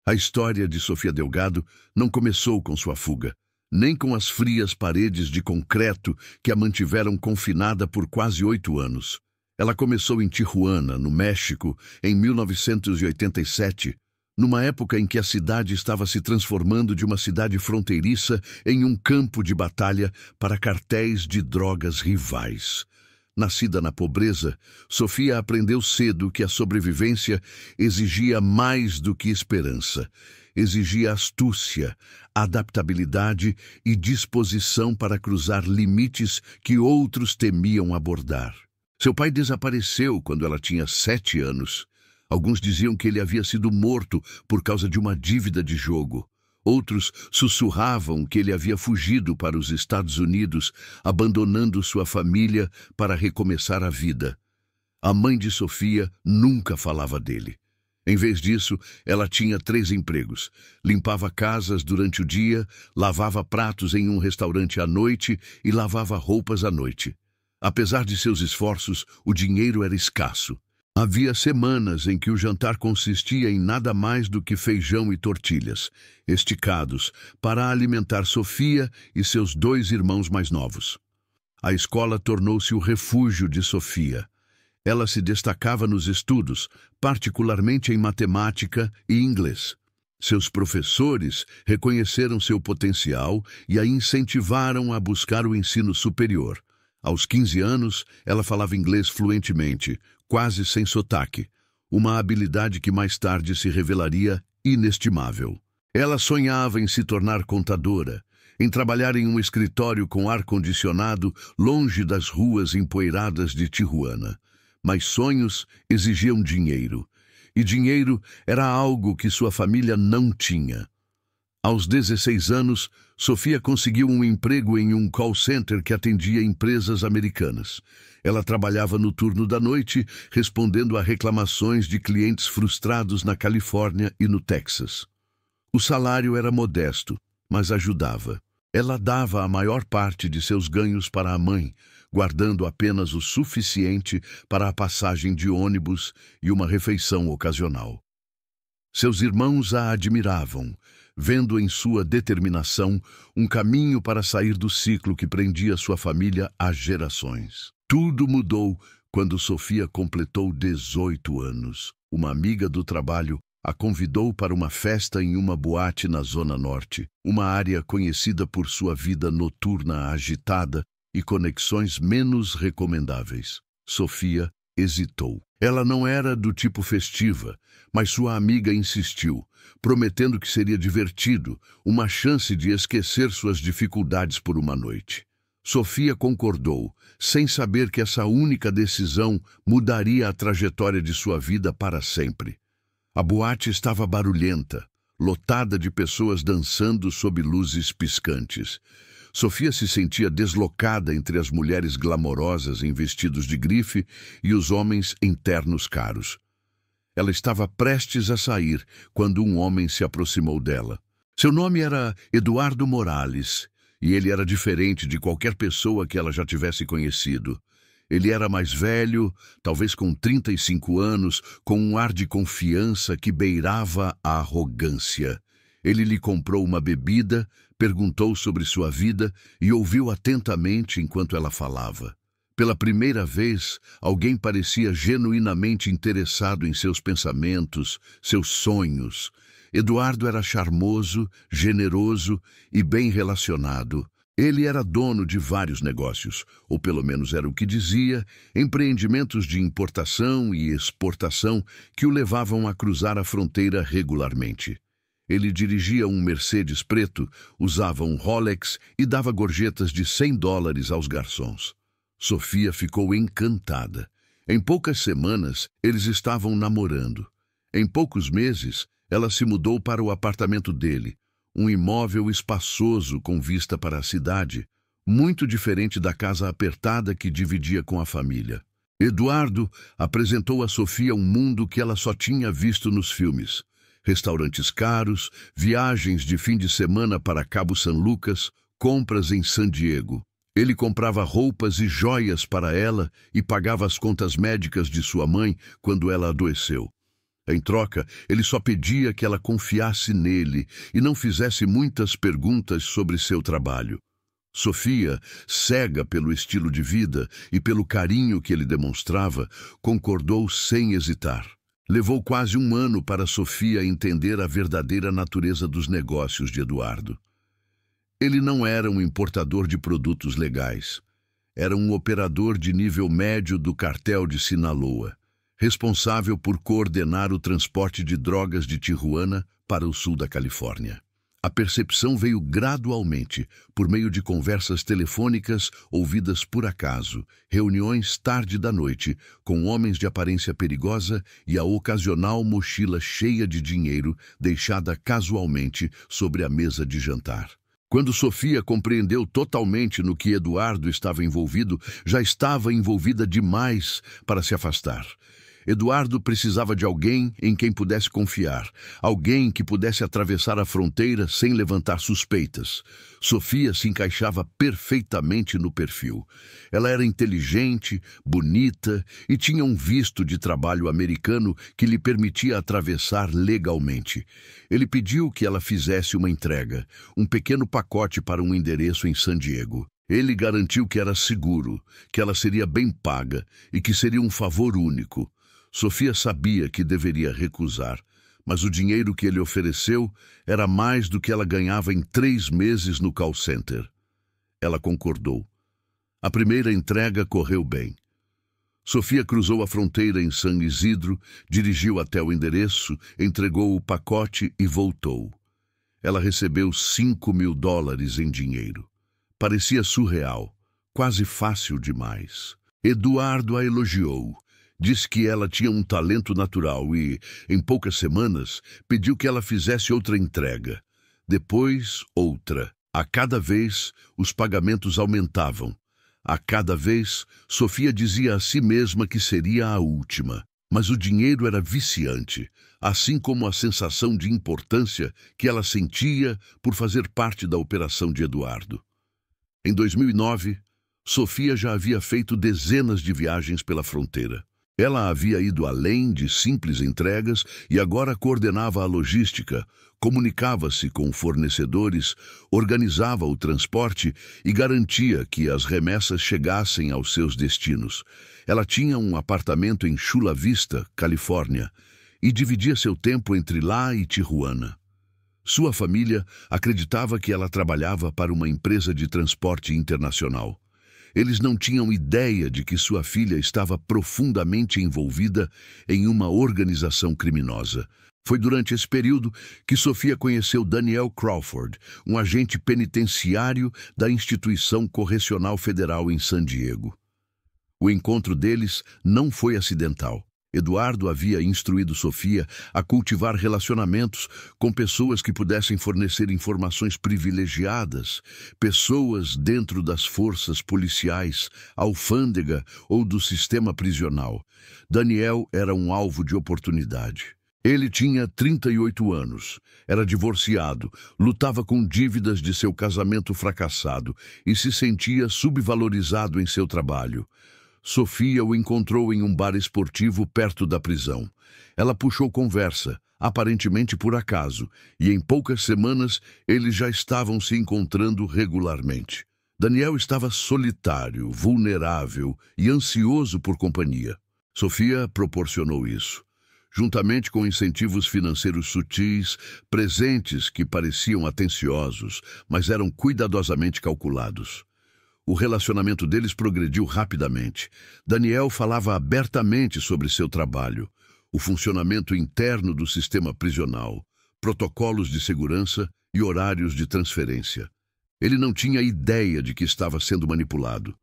A história de Sofia Delgado não começou com sua fuga, nem com as frias paredes de concreto que a mantiveram confinada por quase 8 anos. Ela começou em Tijuana, no México, em 1987, numa época em que a cidade estava se transformando de uma cidade fronteiriça em um campo de batalha para cartéis de drogas rivais. Nascida na pobreza, Sofia aprendeu cedo que a sobrevivência exigia mais do que esperança. Exigia astúcia, adaptabilidade e disposição para cruzar limites que outros temiam abordar. Seu pai desapareceu quando ela tinha 7 anos. Alguns diziam que ele havia sido morto por causa de uma dívida de jogo. Outros sussurravam que ele havia fugido para os Estados Unidos, abandonando sua família para recomeçar a vida. A mãe de Sofia nunca falava dele. Em vez disso, ela tinha 3 empregos. Limpava casas durante o dia, lavava pratos em um restaurante à noite e lavava roupas à noite. Apesar de seus esforços, o dinheiro era escasso. Havia semanas em que o jantar consistia em nada mais do que feijão e tortilhas, esticados, para alimentar Sofia e seus 2 irmãos mais novos. A escola tornou-se o refúgio de Sofia. Ela se destacava nos estudos, particularmente em matemática e inglês. Seus professores reconheceram seu potencial e a incentivaram a buscar o ensino superior. Aos 15 anos, ela falava inglês fluentemente, quase sem sotaque, uma habilidade que mais tarde se revelaria inestimável. Ela sonhava em se tornar contadora, em trabalhar em um escritório com ar-condicionado longe das ruas empoeiradas de Tijuana. Mas sonhos exigiam dinheiro, e dinheiro era algo que sua família não tinha. Aos 16 anos, Sofia conseguiu um emprego em um call center que atendia empresas americanas. Ela trabalhava no turno da noite, respondendo a reclamações de clientes frustrados na Califórnia e no Texas. O salário era modesto, mas ajudava. Ela dava a maior parte de seus ganhos para a mãe, guardando apenas o suficiente para a passagem de ônibus e uma refeição ocasional. Seus irmãos a admiravam, vendo em sua determinação um caminho para sair do ciclo que prendia sua família há gerações. Tudo mudou quando Sofia completou 18 anos. Uma amiga do trabalho a convidou para uma festa em uma boate na Zona Norte, uma área conhecida por sua vida noturna agitada e conexões menos recomendáveis. Sofia hesitou. Ela não era do tipo festiva, mas sua amiga insistiu, prometendo que seria divertido, uma chance de esquecer suas dificuldades por uma noite. Sofia concordou, sem saber que essa única decisão mudaria a trajetória de sua vida para sempre. A boate estava barulhenta, lotada de pessoas dançando sob luzes piscantes. Sofia se sentia deslocada entre as mulheres glamorosas em vestidos de grife e os homens em ternos caros. Ela estava prestes a sair quando um homem se aproximou dela. Seu nome era Eduardo Morales, e ele era diferente de qualquer pessoa que ela já tivesse conhecido. Ele era mais velho, talvez com 35 anos, com um ar de confiança que beirava a arrogância. Ele lhe comprou uma bebida, perguntou sobre sua vida e ouviu atentamente enquanto ela falava. Pela primeira vez, alguém parecia genuinamente interessado em seus pensamentos, seus sonhos. Eduardo era charmoso, generoso e bem relacionado. Ele era dono de vários negócios, ou pelo menos era o que dizia, empreendimentos de importação e exportação que o levavam a cruzar a fronteira regularmente. Ele dirigia um Mercedes preto, usava um Rolex e dava gorjetas de $100 aos garçons. Sofia ficou encantada. Em poucas semanas, eles estavam namorando. Em poucos meses, ela se mudou para o apartamento dele, um imóvel espaçoso com vista para a cidade, muito diferente da casa apertada que dividia com a família. Eduardo apresentou a Sofia um mundo que ela só tinha visto nos filmes. Restaurantes caros, viagens de fim de semana para Cabo San Lucas, compras em San Diego. Ele comprava roupas e joias para ela e pagava as contas médicas de sua mãe quando ela adoeceu. Em troca, ele só pedia que ela confiasse nele e não fizesse muitas perguntas sobre seu trabalho. Sofia, cega pelo estilo de vida e pelo carinho que ele demonstrava, concordou sem hesitar. Levou quase um ano para Sofia entender a verdadeira natureza dos negócios de Eduardo. Ele não era um importador de produtos legais. Era um operador de nível médio do cartel de Sinaloa, responsável por coordenar o transporte de drogas de Tijuana para o sul da Califórnia. A percepção veio gradualmente, por meio de conversas telefônicas ouvidas por acaso, reuniões tarde da noite, com homens de aparência perigosa e a ocasional mochila cheia de dinheiro deixada casualmente sobre a mesa de jantar. Quando Sofia compreendeu totalmente no que Eduardo estava envolvido, já estava envolvida demais para se afastar. Eduardo precisava de alguém em quem pudesse confiar, alguém que pudesse atravessar a fronteira sem levantar suspeitas. Sofia se encaixava perfeitamente no perfil. Ela era inteligente, bonita e tinha um visto de trabalho americano que lhe permitia atravessar legalmente. Ele pediu que ela fizesse uma entrega, um pequeno pacote para um endereço em San Diego. Ele garantiu que era seguro, que ela seria bem paga e que seria um favor único. Sofia sabia que deveria recusar, mas o dinheiro que ele ofereceu era mais do que ela ganhava em 3 meses no call center. Ela concordou. A primeira entrega correu bem. Sofia cruzou a fronteira em San Isidro, dirigiu até o endereço, entregou o pacote e voltou. Ela recebeu $5.000 em dinheiro. Parecia surreal, quase fácil demais. Eduardo a elogiou. Disse que ela tinha um talento natural e, em poucas semanas, pediu que ela fizesse outra entrega. Depois, outra. A cada vez, os pagamentos aumentavam. A cada vez, Sofia dizia a si mesma que seria a última. Mas o dinheiro era viciante, assim como a sensação de importância que ela sentia por fazer parte da operação de Eduardo. Em 2009, Sofia já havia feito dezenas de viagens pela fronteira. Ela havia ido além de simples entregas e agora coordenava a logística, comunicava-se com fornecedores, organizava o transporte e garantia que as remessas chegassem aos seus destinos. Ela tinha um apartamento em Chula Vista, Califórnia, e dividia seu tempo entre lá e Tijuana. Sua família acreditava que ela trabalhava para uma empresa de transporte internacional. Eles não tinham ideia de que sua filha estava profundamente envolvida em uma organização criminosa. Foi durante esse período que Sofia conheceu Daniel Crawford, um agente penitenciário da Instituição Correcional Federal em San Diego. O encontro deles não foi acidental. Eduardo havia instruído Sofia a cultivar relacionamentos com pessoas que pudessem fornecer informações privilegiadas, pessoas dentro das forças policiais, alfândega ou do sistema prisional. Daniel era um alvo de oportunidade. Ele tinha 38 anos, era divorciado, lutava com dívidas de seu casamento fracassado e se sentia subvalorizado em seu trabalho. Sofia o encontrou em um bar esportivo perto da prisão. Ela puxou conversa, aparentemente por acaso, e em poucas semanas eles já estavam se encontrando regularmente. Daniel estava solitário, vulnerável e ansioso por companhia. Sofia proporcionou isso. Juntamente com incentivos financeiros sutis, presentes que pareciam atenciosos, mas eram cuidadosamente calculados. O relacionamento deles progrediu rapidamente. Daniel falava abertamente sobre seu trabalho, o funcionamento interno do sistema prisional, protocolos de segurança e horários de transferência. Ele não tinha ideia de que estava sendo manipulado.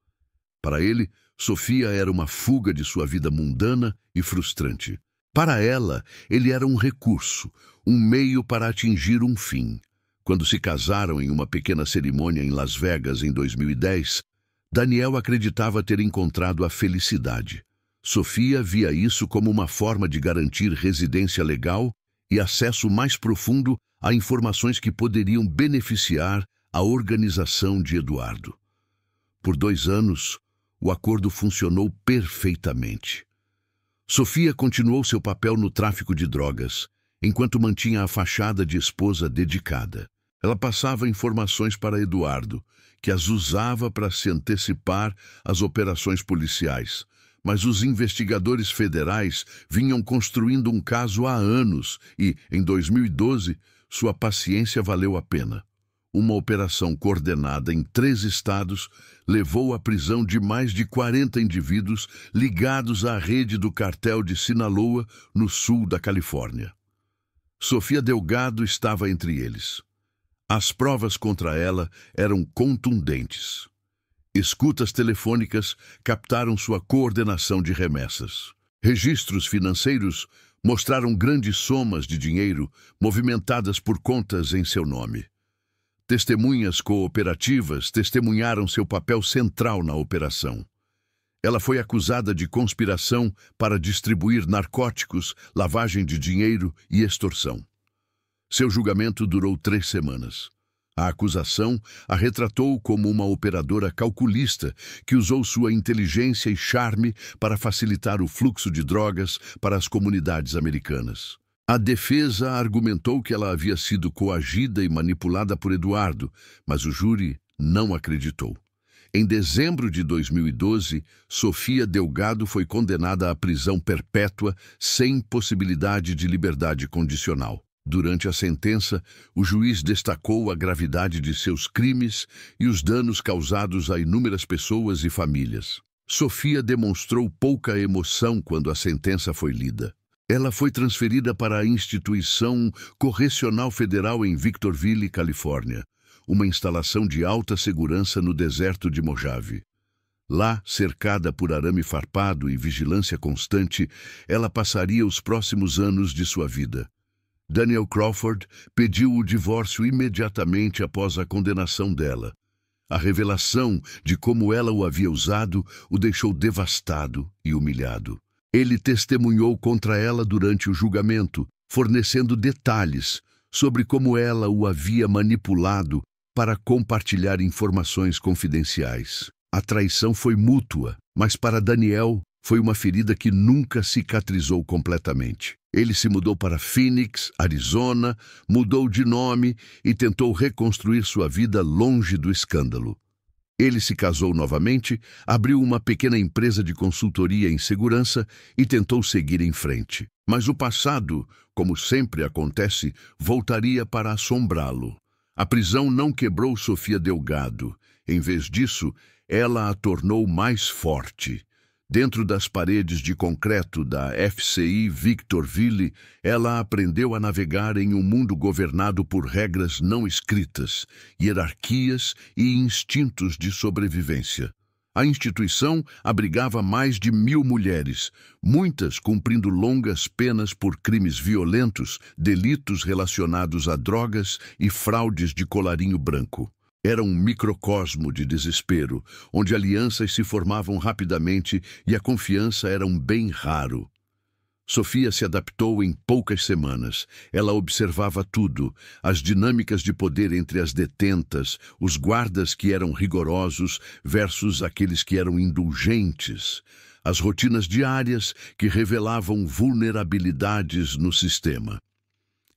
Para ele, Sofia era uma fuga de sua vida mundana e frustrante. Para ela, ele era um recurso, um meio para atingir um fim. Quando se casaram em uma pequena cerimônia em Las Vegas em 2010, Daniel acreditava ter encontrado a felicidade. Sofia via isso como uma forma de garantir residência legal e acesso mais profundo a informações que poderiam beneficiar a organização de Eduardo. Por 2 anos, o acordo funcionou perfeitamente. Sofia continuou seu papel no tráfico de drogas, enquanto mantinha a fachada de esposa dedicada. Ela passava informações para Eduardo, que as usava para se antecipar às operações policiais. Mas os investigadores federais vinham construindo um caso há anos e, em 2012, sua paciência valeu a pena. Uma operação coordenada em 3 estados levou à prisão de mais de 40 indivíduos ligados à rede do cartel de Sinaloa, no sul da Califórnia. Sofia Delgado estava entre eles. As provas contra ela eram contundentes. Escutas telefônicas captaram sua coordenação de remessas. Registros financeiros mostraram grandes somas de dinheiro movimentadas por contas em seu nome. Testemunhas cooperativas testemunharam seu papel central na operação. Ela foi acusada de conspiração para distribuir narcóticos, lavagem de dinheiro e extorsão. Seu julgamento durou 3 semanas. A acusação a retratou como uma operadora calculista que usou sua inteligência e charme para facilitar o fluxo de drogas para as comunidades americanas. A defesa argumentou que ela havia sido coagida e manipulada por Eduardo, mas o júri não acreditou. Em dezembro de 2012, Sofia Delgado foi condenada à prisão perpétua sem possibilidade de liberdade condicional. Durante a sentença, o juiz destacou a gravidade de seus crimes e os danos causados a inúmeras pessoas e famílias. Sofia demonstrou pouca emoção quando a sentença foi lida. Ela foi transferida para a Instituição Correcional Federal em Victorville, Califórnia, uma instalação de alta segurança no deserto de Mojave. Lá, cercada por arame farpado e vigilância constante, ela passaria os próximos anos de sua vida. Daniel Crawford pediu o divórcio imediatamente após a condenação dela. A revelação de como ela o havia usado o deixou devastado e humilhado. Ele testemunhou contra ela durante o julgamento, fornecendo detalhes sobre como ela o havia manipulado para compartilhar informações confidenciais. A traição foi mútua, mas para Daniel foi uma ferida que nunca cicatrizou completamente. Ele se mudou para Phoenix, Arizona, mudou de nome e tentou reconstruir sua vida longe do escândalo. Ele se casou novamente, abriu uma pequena empresa de consultoria em segurança e tentou seguir em frente. Mas o passado, como sempre acontece, voltaria para assombrá-lo. A prisão não quebrou Sofia Delgado. Em vez disso, ela a tornou mais forte. Dentro das paredes de concreto da FCI Victorville, ela aprendeu a navegar em um mundo governado por regras não escritas, hierarquias e instintos de sobrevivência. A instituição abrigava mais de 1000 mulheres, muitas cumprindo longas penas por crimes violentos, delitos relacionados a drogas e fraudes de colarinho branco. Era um microcosmo de desespero, onde alianças se formavam rapidamente e a confiança era um bem raro. Sofia se adaptou em poucas semanas. Ela observava tudo, as dinâmicas de poder entre as detentas, os guardas que eram rigorosos versus aqueles que eram indulgentes, as rotinas diárias que revelavam vulnerabilidades no sistema.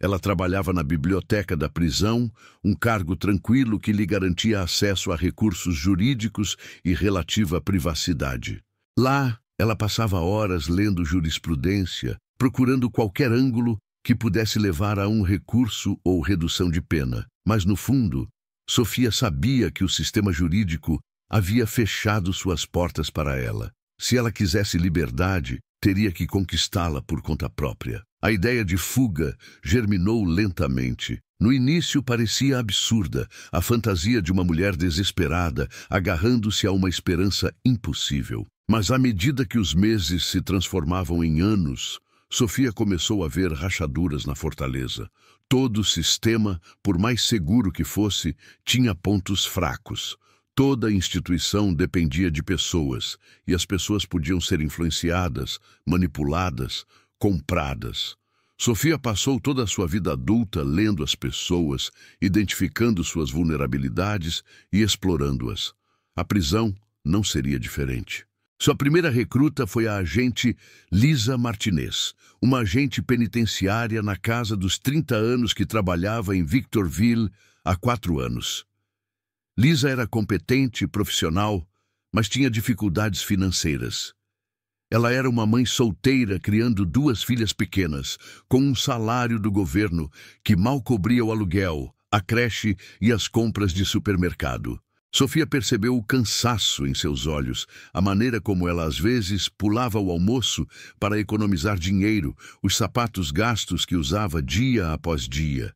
Ela trabalhava na biblioteca da prisão, um cargo tranquilo que lhe garantia acesso a recursos jurídicos e relativa privacidade. Lá, ela passava horas lendo jurisprudência, procurando qualquer ângulo que pudesse levar a um recurso ou redução de pena. Mas, no fundo, Sofia sabia que o sistema jurídico havia fechado suas portas para ela. Se ela quisesse liberdade, teria que conquistá-la por conta própria. A ideia de fuga germinou lentamente. No início parecia absurda, a fantasia de uma mulher desesperada, agarrando-se a uma esperança impossível. Mas à medida que os meses se transformavam em anos, Sofia começou a ver rachaduras na fortaleza. Todo o sistema, por mais seguro que fosse, tinha pontos fracos. Toda a instituição dependia de pessoas, e as pessoas podiam ser influenciadas, manipuladas, compradas. Sofia passou toda a sua vida adulta lendo as pessoas, identificando suas vulnerabilidades e explorando-as. A prisão não seria diferente. Sua primeira recruta foi a agente Lisa Martinez, uma agente penitenciária na casa dos 30 anos que trabalhava em Victorville há 4 anos. Lisa era competente e profissional, mas tinha dificuldades financeiras. Ela era uma mãe solteira criando 2 filhas pequenas, com um salário do governo que mal cobria o aluguel, a creche e as compras de supermercado. Sofia percebeu o cansaço em seus olhos, a maneira como ela às vezes pulava o almoço para economizar dinheiro, os sapatos gastos que usava dia após dia.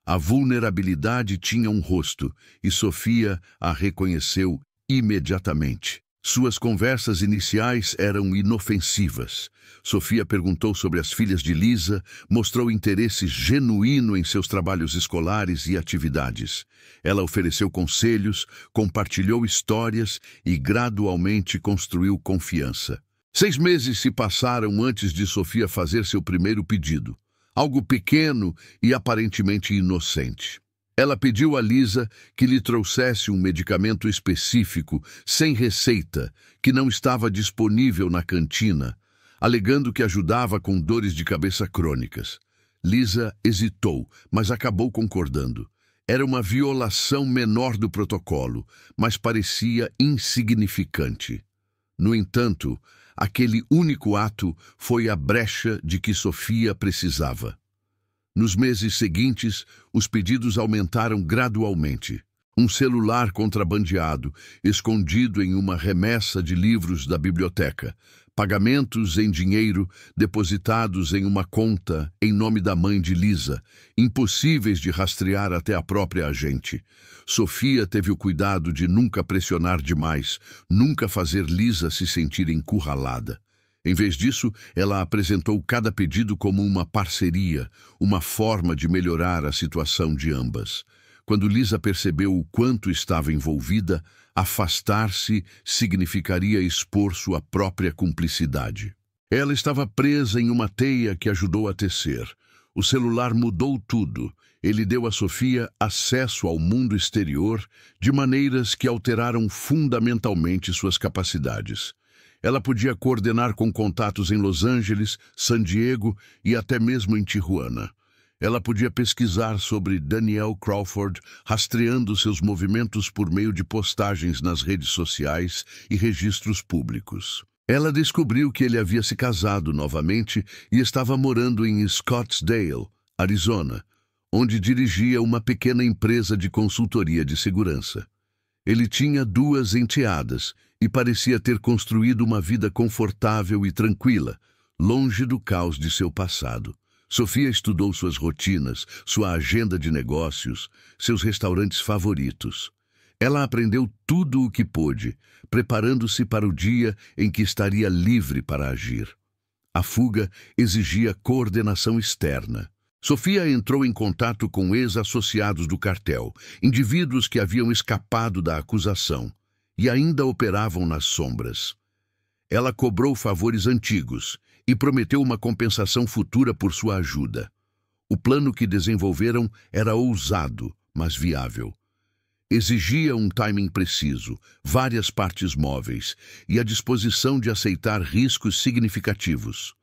A vulnerabilidade tinha um rosto e Sofia a reconheceu imediatamente. Suas conversas iniciais eram inofensivas. Sofia perguntou sobre as filhas de Lisa, mostrou interesse genuíno em seus trabalhos escolares e atividades. Ela ofereceu conselhos, compartilhou histórias e gradualmente construiu confiança. 6 meses se passaram antes de Sofia fazer seu primeiro pedido. Algo pequeno e aparentemente inocente. Ela pediu a Lisa que lhe trouxesse um medicamento específico, sem receita, que não estava disponível na cantina, alegando que ajudava com dores de cabeça crônicas. Lisa hesitou, mas acabou concordando. Era uma violação menor do protocolo, mas parecia insignificante. No entanto, aquele único ato foi a brecha de que Sofia precisava. Nos meses seguintes, os pedidos aumentaram gradualmente. Um celular contrabandeado, escondido em uma remessa de livros da biblioteca, pagamentos em dinheiro depositados em uma conta em nome da mãe de Lisa, impossíveis de rastrear até a própria agente. Sofia teve o cuidado de nunca pressionar demais, nunca fazer Lisa se sentir encurralada. Em vez disso, ela apresentou cada pedido como uma parceria, uma forma de melhorar a situação de ambas. Quando Lisa percebeu o quanto estava envolvida, afastar-se significaria expor sua própria cumplicidade. Ela estava presa em uma teia que ajudou a tecer. O celular mudou tudo. Ele deu a Sofia acesso ao mundo exterior de maneiras que alteraram fundamentalmente suas capacidades. Ela podia coordenar com contatos em Los Angeles, San Diego e até mesmo em Tijuana. Ela podia pesquisar sobre Daniel Crawford, rastreando seus movimentos por meio de postagens nas redes sociais e registros públicos. Ela descobriu que ele havia se casado novamente e estava morando em Scottsdale, Arizona, onde dirigia uma pequena empresa de consultoria de segurança. Ele tinha 2 enteadas e parecia ter construído uma vida confortável e tranquila, longe do caos de seu passado. Sofia estudou suas rotinas, sua agenda de negócios, seus restaurantes favoritos. Ela aprendeu tudo o que pôde, preparando-se para o dia em que estaria livre para agir. A fuga exigia coordenação externa. Sofia entrou em contato com ex-associados do cartel, indivíduos que haviam escapado da acusação e ainda operavam nas sombras. Ela cobrou favores antigos e prometeu uma compensação futura por sua ajuda. O plano que desenvolveram era ousado, mas viável. Exigia um timing preciso, várias partes móveis e a disposição de aceitar riscos significativos.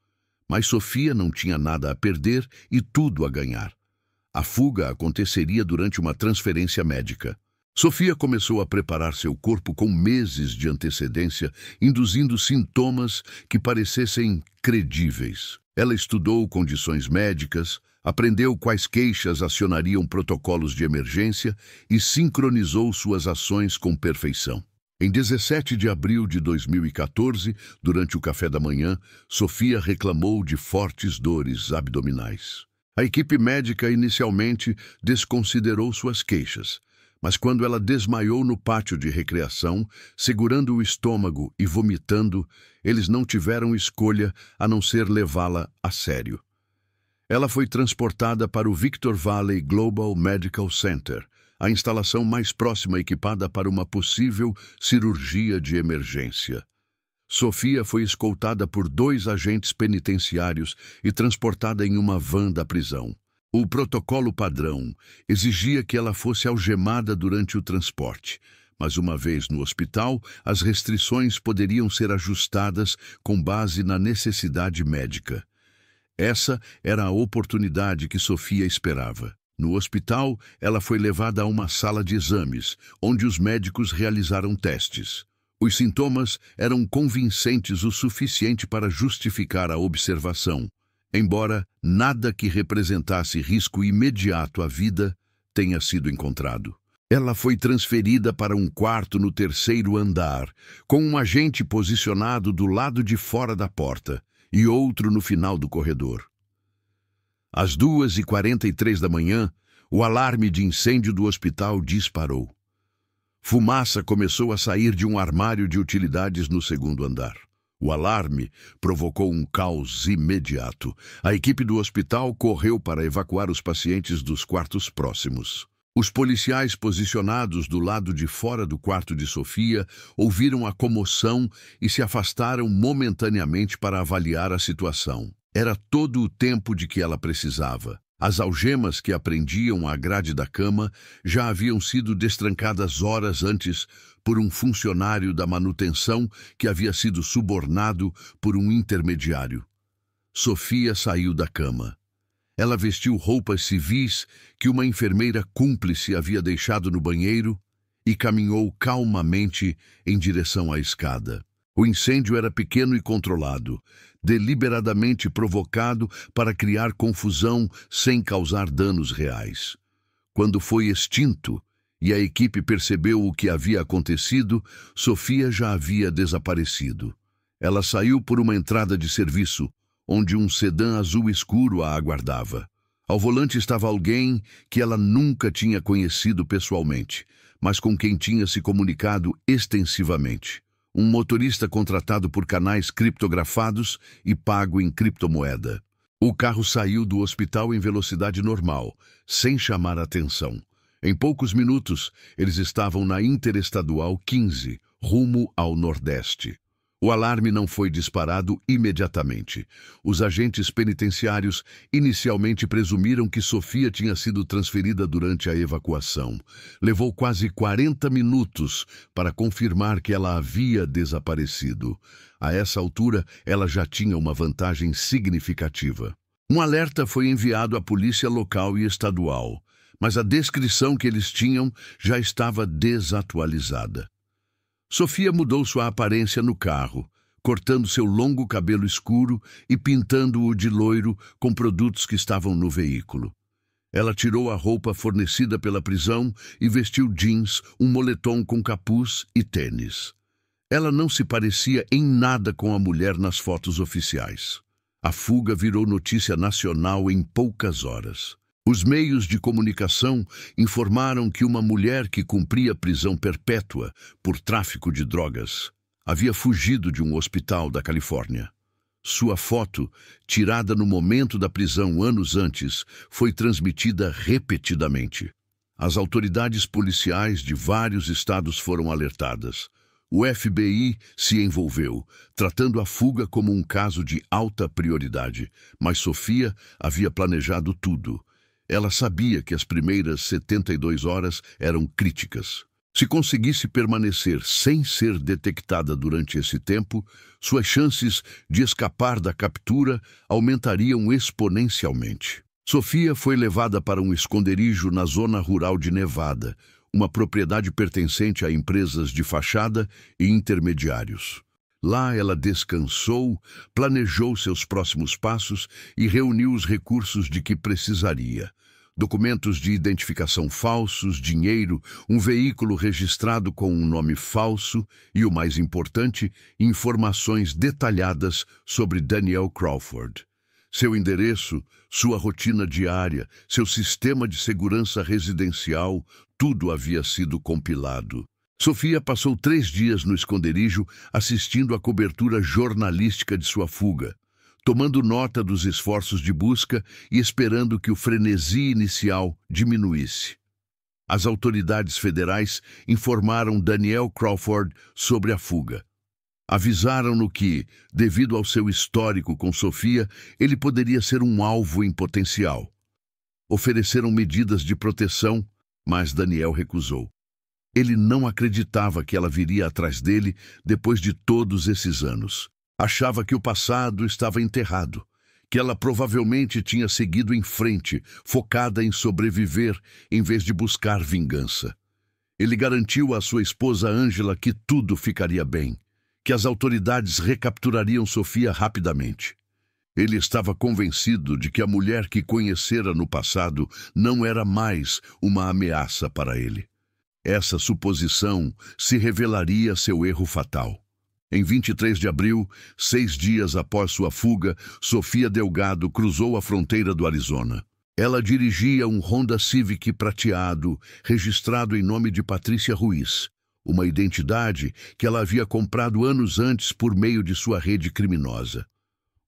Mas Sofia não tinha nada a perder e tudo a ganhar. A fuga aconteceria durante uma transferência médica. Sofia começou a preparar seu corpo com meses de antecedência, induzindo sintomas que parecessem credíveis. Ela estudou condições médicas, aprendeu quais queixas acionariam protocolos de emergência e sincronizou suas ações com perfeição. Em 17 de abril de 2014, durante o café da manhã, Sofia reclamou de fortes dores abdominais. A equipe médica inicialmente desconsiderou suas queixas, mas quando ela desmaiou no pátio de recreação, segurando o estômago e vomitando, eles não tiveram escolha a não ser levá-la a sério. Ela foi transportada para o Victor Valley Global Medical Center, a instalação mais próxima equipada para uma possível cirurgia de emergência. Sofia foi escoltada por 2 agentes penitenciários e transportada em uma van da prisão. O protocolo padrão exigia que ela fosse algemada durante o transporte, Mas uma vez no hospital, as restrições poderiam ser ajustadas com base na necessidade médica. Essa era a oportunidade que Sofia esperava. No hospital, ela foi levada a uma sala de exames, onde os médicos realizaram testes. Os sintomas eram convincentes o suficiente para justificar a observação, embora nada que representasse risco imediato à vida tenha sido encontrado. Ela foi transferida para um quarto no 3º andar, com um agente posicionado do lado de fora da porta e outro no final do corredor. Às 2h43 da manhã, o alarme de incêndio do hospital disparou. Fumaça começou a sair de um armário de utilidades no 2º andar. O alarme provocou um caos imediato. A equipe do hospital correu para evacuar os pacientes dos quartos próximos. Os policiais posicionados do lado de fora do quarto de Sofia ouviram a comoção e se afastaram momentaneamente para avaliar a situação. Era todo o tempo de que ela precisava. As algemas que prendiam a grade da cama já haviam sido destrancadas horas antes por um funcionário da manutenção que havia sido subornado por um intermediário. Sofia saiu da cama. Ela vestiu roupas civis que uma enfermeira cúmplice havia deixado no banheiro e caminhou calmamente em direção à escada. O incêndio era pequeno e controlado, deliberadamente provocado para criar confusão sem causar danos reais. Quando foi extinto e a equipe percebeu o que havia acontecido, Sofia já havia desaparecido. Ela saiu por uma entrada de serviço, onde um sedã azul escuro a aguardava. Ao volante estava alguém que ela nunca tinha conhecido pessoalmente, mas com quem tinha se comunicado extensivamente. Um motorista contratado por canais criptografados e pago em criptomoeda. O carro saiu do hospital em velocidade normal, sem chamar atenção. Em poucos minutos, eles estavam na Interestadual 15, rumo ao Nordeste. O alarme não foi disparado imediatamente. Os agentes penitenciários inicialmente presumiram que Sofia tinha sido transferida durante a evacuação. Levou quase 40 minutos para confirmar que ela havia desaparecido. A essa altura, ela já tinha uma vantagem significativa. Um alerta foi enviado à polícia local e estadual, mas a descrição que eles tinham já estava desatualizada. Sofia mudou sua aparência no carro, cortando seu longo cabelo escuro e pintando-o de loiro com produtos que estavam no veículo. Ela tirou a roupa fornecida pela prisão e vestiu jeans, um moletom com capuz e tênis. Ela não se parecia em nada com a mulher nas fotos oficiais. A fuga virou notícia nacional em poucas horas. Os meios de comunicação informaram que uma mulher que cumpria prisão perpétua por tráfico de drogas havia fugido de um hospital da Califórnia. Sua foto, tirada no momento da prisão anos antes, foi transmitida repetidamente. As autoridades policiais de vários estados foram alertadas. O FBI se envolveu, tratando a fuga como um caso de alta prioridade, mas Sofia havia planejado tudo. Ela sabia que as primeiras 72 horas eram críticas. Se conseguisse permanecer sem ser detectada durante esse tempo, suas chances de escapar da captura aumentariam exponencialmente. Sofia foi levada para um esconderijo na zona rural de Nevada, uma propriedade pertencente a empresas de fachada e intermediários. Lá ela descansou, planejou seus próximos passos e reuniu os recursos de que precisaria. Documentos de identificação falsos, dinheiro, um veículo registrado com um nome falso e, o mais importante, informações detalhadas sobre Danielle Crawford. Seu endereço, sua rotina diária, seu sistema de segurança residencial, tudo havia sido compilado. Sofia passou 3 dias no esconderijo assistindo à cobertura jornalística de sua fuga, tomando nota dos esforços de busca e esperando que o frenesi inicial diminuísse. As autoridades federais informaram Danielle Crawford sobre a fuga. Avisaram-no que, devido ao seu histórico com Sofia, ele poderia ser um alvo em potencial. Ofereceram medidas de proteção, mas Danielle recusou. Ele não acreditava que ela viria atrás dele depois de todos esses anos. Achava que o passado estava enterrado, que ela provavelmente tinha seguido em frente, focada em sobreviver em vez de buscar vingança. Ele garantiu à sua esposa Angela que tudo ficaria bem, que as autoridades recapturariam Sofia rapidamente. Ele estava convencido de que a mulher que conhecera no passado não era mais uma ameaça para ele. Essa suposição se revelaria seu erro fatal. Em 23 de abril, 6 dias após sua fuga, Sofia Delgado cruzou a fronteira do Arizona. Ela dirigia um Honda Civic prateado, registrado em nome de Patrícia Ruiz, uma identidade que ela havia comprado anos antes por meio de sua rede criminosa.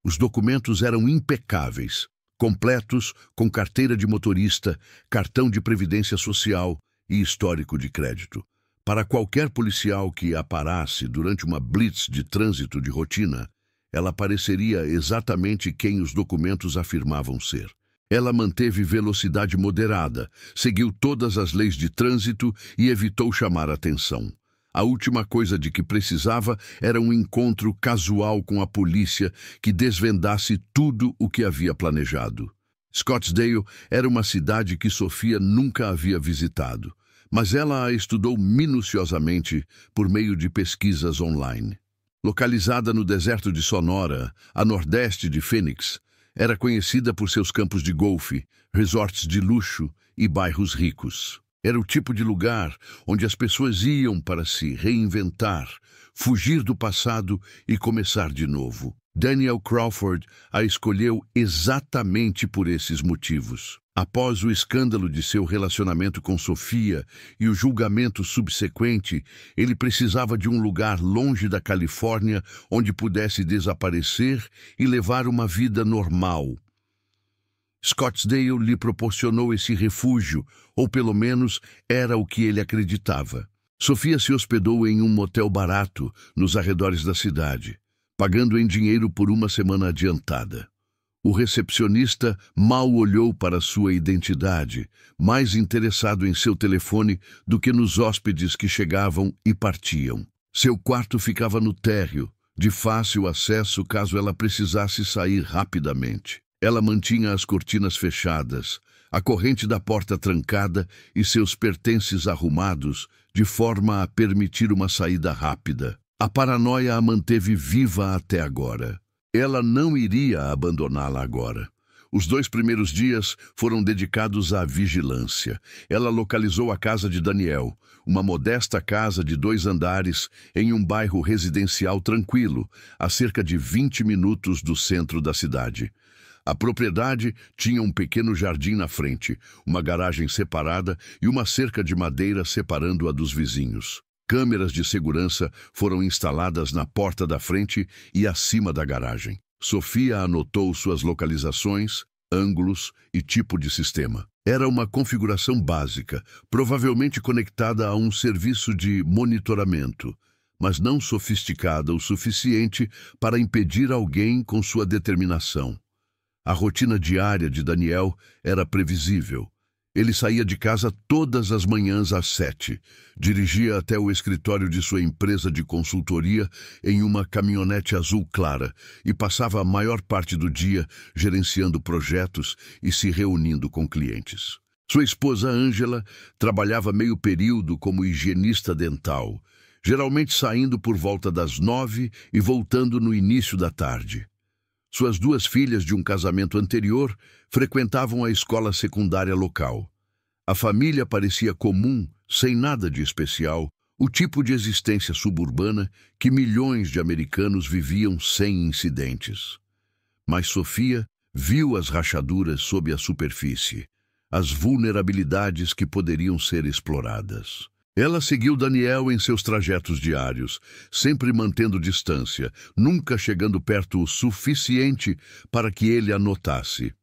Os documentos eram impecáveis, completos, com carteira de motorista, cartão de previdência social e histórico de crédito. Para qualquer policial que a parasse durante uma blitz de trânsito de rotina, ela pareceria exatamente quem os documentos afirmavam ser. Ela manteve velocidade moderada, seguiu todas as leis de trânsito e evitou chamar atenção. A última coisa de que precisava era um encontro casual com a polícia que desvendasse tudo o que havia planejado. Scottsdale era uma cidade que Sofia nunca havia visitado, mas ela a estudou minuciosamente por meio de pesquisas online. Localizada no deserto de Sonora, a nordeste de Phoenix, era conhecida por seus campos de golfe, resorts de luxo e bairros ricos. Era o tipo de lugar onde as pessoas iam para se reinventar, fugir do passado e começar de novo. Daniel Crawford a escolheu exatamente por esses motivos. Após o escândalo de seu relacionamento com Sofia e o julgamento subsequente, ele precisava de um lugar longe da Califórnia onde pudesse desaparecer e levar uma vida normal. Scottsdale lhe proporcionou esse refúgio, ou pelo menos era o que ele acreditava. Sofia se hospedou em um motel barato nos arredores da cidade, pagando em dinheiro por uma semana adiantada. O recepcionista mal olhou para sua identidade, mais interessado em seu telefone do que nos hóspedes que chegavam e partiam. Seu quarto ficava no térreo, de fácil acesso caso ela precisasse sair rapidamente. Ela mantinha as cortinas fechadas, a corrente da porta trancada e seus pertences arrumados, de forma a permitir uma saída rápida. A paranoia a manteve viva até agora. Ela não iria abandoná-la agora. Os 2 primeiros dias foram dedicados à vigilância. Ela localizou a casa de Daniel, uma modesta casa de 2 andares em um bairro residencial tranquilo, a cerca de 20 minutos do centro da cidade. A propriedade tinha um pequeno jardim na frente, uma garagem separada e uma cerca de madeira separando-a dos vizinhos. Câmeras de segurança foram instaladas na porta da frente e acima da garagem. Sofia anotou suas localizações, ângulos e tipo de sistema. Era uma configuração básica, provavelmente conectada a um serviço de monitoramento, mas não sofisticada o suficiente para impedir alguém com sua determinação. A rotina diária de Daniel era previsível. Ele saía de casa todas as manhãs às 7, dirigia até o escritório de sua empresa de consultoria em uma caminhonete azul clara e passava a maior parte do dia gerenciando projetos e se reunindo com clientes. Sua esposa Angela trabalhava meio período como higienista dental, geralmente saindo por volta das 9 e voltando no início da tarde. Suas 2 filhas de um casamento anterior frequentavam a escola secundária local. A família parecia comum, sem nada de especial, o tipo de existência suburbana que milhões de americanos viviam sem incidentes. Mas Sofia viu as rachaduras sob a superfície, as vulnerabilidades que poderiam ser exploradas. Ela seguiu Daniel em seus trajetos diários, sempre mantendo distância, nunca chegando perto o suficiente para que ele a notasse.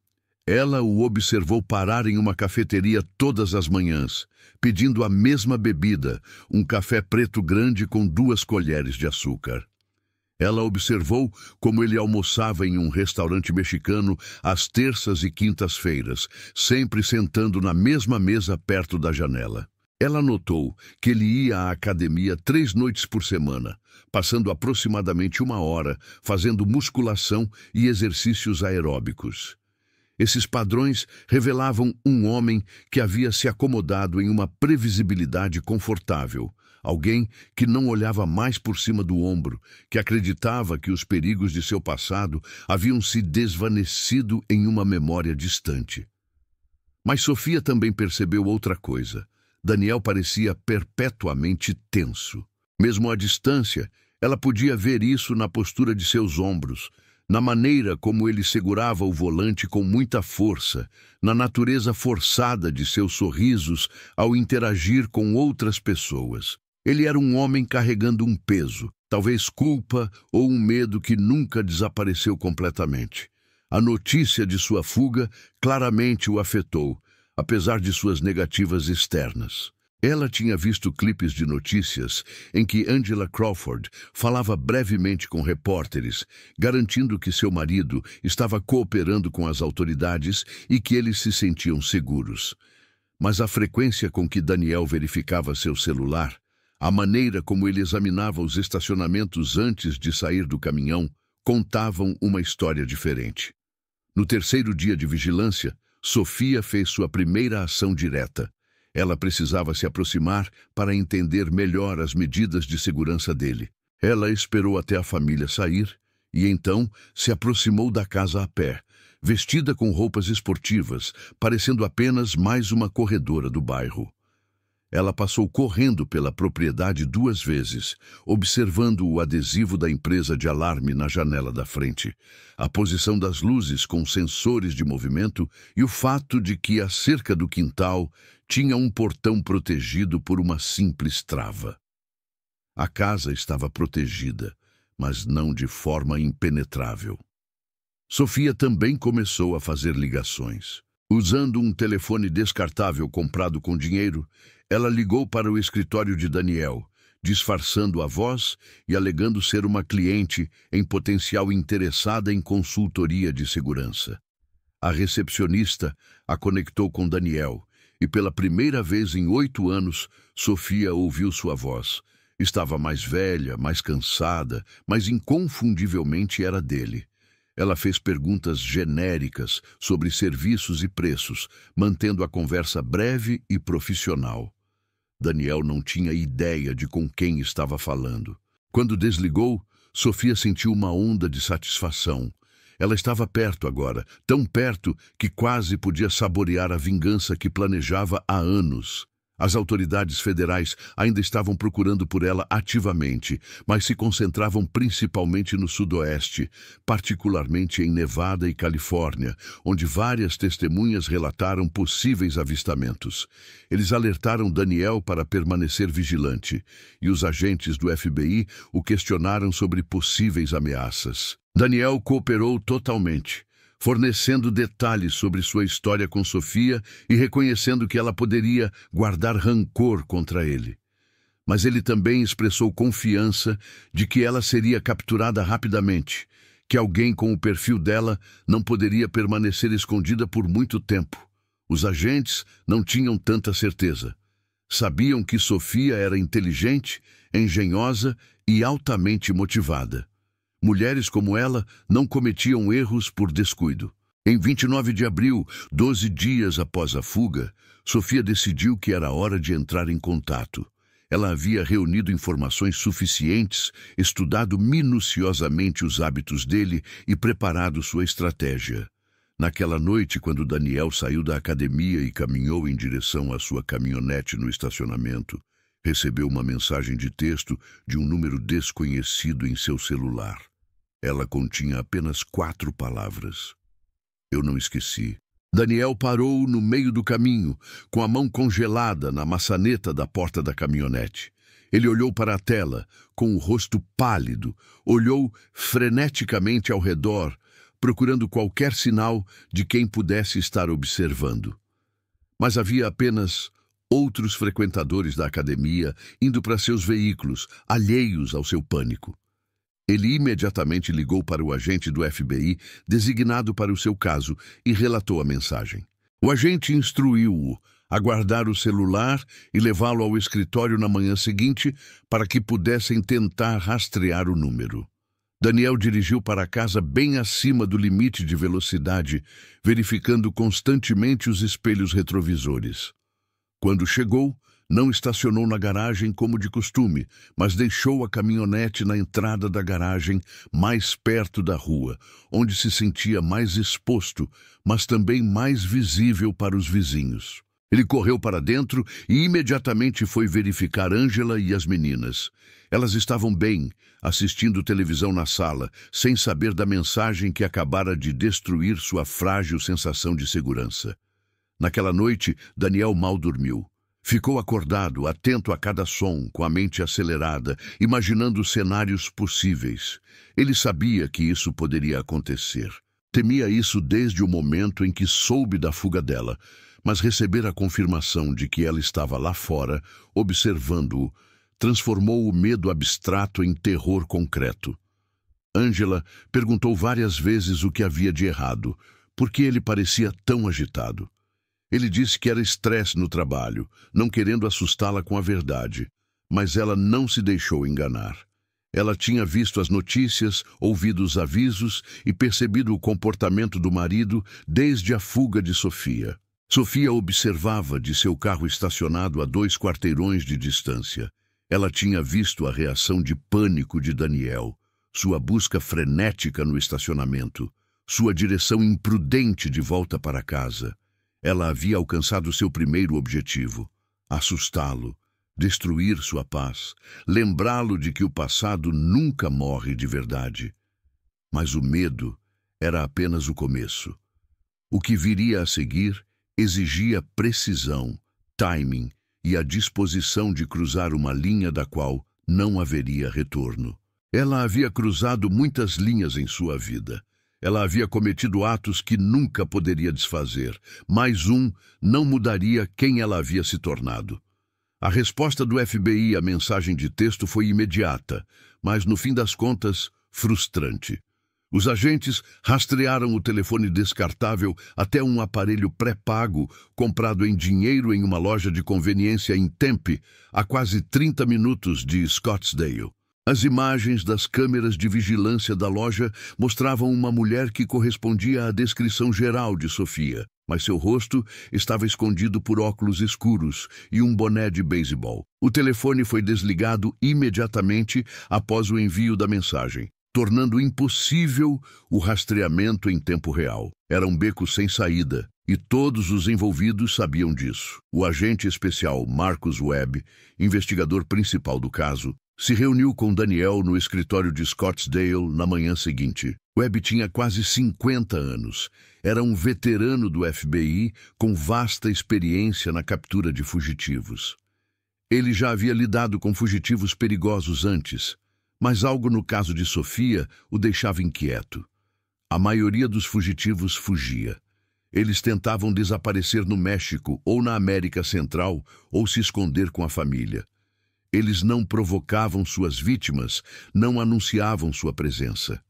Ela o observou parar em uma cafeteria todas as manhãs, pedindo a mesma bebida, um café preto grande com 2 colheres de açúcar. Ela observou como ele almoçava em um restaurante mexicano às terças e quintas-feiras, sempre sentando na mesma mesa perto da janela. Ela notou que ele ia à academia 3 noites por semana, passando aproximadamente 1 hora fazendo musculação e exercícios aeróbicos. Esses padrões revelavam um homem que havia se acomodado em uma previsibilidade confortável, alguém que não olhava mais por cima do ombro, que acreditava que os perigos de seu passado haviam se desvanecido em uma memória distante. Mas Sofia também percebeu outra coisa. Daniel parecia perpetuamente tenso. Mesmo à distância, ela podia ver isso na postura de seus ombros, na maneira como ele segurava o volante com muita força, na natureza forçada de seus sorrisos ao interagir com outras pessoas. Ele era um homem carregando um peso, talvez culpa ou um medo que nunca desapareceu completamente. A notícia de sua fuga claramente o afetou, apesar de suas negativas externas. Ela tinha visto clipes de notícias em que Angela Crawford falava brevemente com repórteres, garantindo que seu marido estava cooperando com as autoridades e que eles se sentiam seguros. Mas a frequência com que Daniel verificava seu celular, a maneira como ele examinava os estacionamentos antes de sair do caminhão, contavam uma história diferente. No terceiro dia de vigilância, Sofia fez sua primeira ação direta. Ela precisava se aproximar para entender melhor as medidas de segurança dele. Ela esperou até a família sair e então se aproximou da casa a pé, vestida com roupas esportivas, parecendo apenas mais uma corredora do bairro. Ela passou correndo pela propriedade 2 vezes, observando o adesivo da empresa de alarme na janela da frente, a posição das luzes com sensores de movimento e o fato de que a cerca do quintal tinha um portão protegido por uma simples trava. A casa estava protegida, mas não de forma impenetrável. Sofia também começou a fazer ligações. Usando um telefone descartável comprado com dinheiro, ela ligou para o escritório de Daniel, disfarçando a voz e alegando ser uma cliente em potencial interessada em consultoria de segurança. A recepcionista a conectou com Daniel e pela primeira vez em 8 anos, Sofia ouviu sua voz. Estava mais velha, mais cansada, mas inconfundivelmente era dele. Ela fez perguntas genéricas sobre serviços e preços, mantendo a conversa breve e profissional. Daniel não tinha ideia de com quem estava falando. Quando desligou, Sofia sentiu uma onda de satisfação. Ela estava perto agora, tão perto que quase podia saborear a vingança que planejava há anos. As autoridades federais ainda estavam procurando por ela ativamente, mas se concentravam principalmente no sudoeste, particularmente em Nevada e Califórnia, onde várias testemunhas relataram possíveis avistamentos. Eles alertaram Daniel para permanecer vigilante, e os agentes do FBI o questionaram sobre possíveis ameaças. Daniel cooperou totalmente, fornecendo detalhes sobre sua história com Sofia e reconhecendo que ela poderia guardar rancor contra ele. Mas ele também expressou confiança de que ela seria capturada rapidamente, que alguém com o perfil dela não poderia permanecer escondida por muito tempo. Os agentes não tinham tanta certeza. Sabiam que Sofia era inteligente, engenhosa e altamente motivada. Mulheres como ela não cometiam erros por descuido. Em 29 de abril, 12 dias após a fuga, Sofia decidiu que era hora de entrar em contato. Ela havia reunido informações suficientes, estudado minuciosamente os hábitos dele e preparado sua estratégia. Naquela noite, quando Daniel saiu da academia e caminhou em direção à sua caminhonete no estacionamento, recebeu uma mensagem de texto de um número desconhecido em seu celular. Ela continha apenas 4 palavras. Eu não esqueci. Daniel parou no meio do caminho, com a mão congelada na maçaneta da porta da caminhonete. Ele olhou para a tela, com o rosto pálido, olhou freneticamente ao redor, procurando qualquer sinal de quem pudesse estar observando. Mas havia apenas outros frequentadores da academia indo para seus veículos, alheios ao seu pânico. Ele imediatamente ligou para o agente do FBI designado para o seu caso e relatou a mensagem. O agente instruiu-o a guardar o celular e levá-lo ao escritório na manhã seguinte para que pudessem tentar rastrear o número. Daniel dirigiu para casa bem acima do limite de velocidade, verificando constantemente os espelhos retrovisores. Quando chegou, não estacionou na garagem como de costume, mas deixou a caminhonete na entrada da garagem, mais perto da rua, onde se sentia mais exposto, mas também mais visível para os vizinhos. Ele correu para dentro e imediatamente foi verificar Angela e as meninas. Elas estavam bem, assistindo televisão na sala, sem saber da mensagem que acabara de destruir sua frágil sensação de segurança. Naquela noite, Daniel mal dormiu. Ficou acordado, atento a cada som, com a mente acelerada, imaginando cenários possíveis. Ele sabia que isso poderia acontecer. Temia isso desde o momento em que soube da fuga dela, mas receber a confirmação de que ela estava lá fora, observando-o, transformou o medo abstrato em terror concreto. Angela perguntou várias vezes o que havia de errado, por que ele parecia tão agitado. Ele disse que era estresse no trabalho, não querendo assustá-la com a verdade, mas ela não se deixou enganar. Ela tinha visto as notícias, ouvido os avisos e percebido o comportamento do marido desde a fuga de Sofia. Sofia observava de seu carro estacionado a 2 quarteirões de distância. Ela tinha visto a reação de pânico de Daniel, sua busca frenética no estacionamento, sua direção imprudente de volta para casa. Ela havia alcançado seu primeiro objetivo: assustá-lo, destruir sua paz, lembrá-lo de que o passado nunca morre de verdade. Mas o medo era apenas o começo. O que viria a seguir exigia precisão, timing e a disposição de cruzar uma linha da qual não haveria retorno. Ela havia cruzado muitas linhas em sua vida. Ela havia cometido atos que nunca poderia desfazer, mas um não mudaria quem ela havia se tornado. A resposta do FBI à mensagem de texto foi imediata, mas, no fim das contas, frustrante. Os agentes rastrearam o telefone descartável até um aparelho pré-pago comprado em dinheiro em uma loja de conveniência em Tempe, a quase 30 minutos de Scottsdale. As imagens das câmeras de vigilância da loja mostravam uma mulher que correspondia à descrição geral de Sofia, mas seu rosto estava escondido por óculos escuros e um boné de beisebol. O telefone foi desligado imediatamente após o envio da mensagem, tornando impossível o rastreamento em tempo real. Era um beco sem saída, e todos os envolvidos sabiam disso. O agente especial Marcus Webb, investigador principal do caso, se reuniu com Daniel no escritório de Scottsdale na manhã seguinte. Webb tinha quase 50 anos. Era um veterano do FBI com vasta experiência na captura de fugitivos. Ele já havia lidado com fugitivos perigosos antes, mas algo no caso de Sofia o deixava inquieto. A maioria dos fugitivos fugia. Eles tentavam desaparecer no México ou na América Central ou se esconder com a família. Eles não provocavam suas vítimas, não anunciavam sua presença.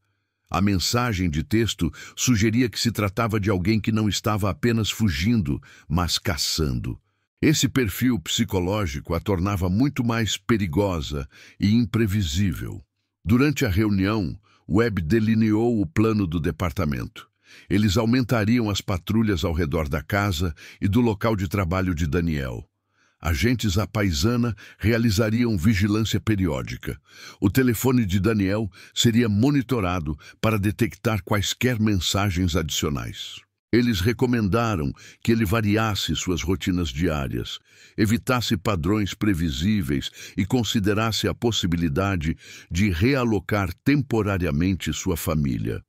A mensagem de texto sugeria que se tratava de alguém que não estava apenas fugindo, mas caçando. Esse perfil psicológico a tornava muito mais perigosa e imprevisível. Durante a reunião, Webb delineou o plano do departamento. Eles aumentariam as patrulhas ao redor da casa e do local de trabalho de Daniel. Agentes à paisana realizariam vigilância periódica. O telefone de Daniel seria monitorado para detectar quaisquer mensagens adicionais. Eles recomendaram que ele variasse suas rotinas diárias, evitasse padrões previsíveis e considerasse a possibilidade de realocar temporariamente sua família.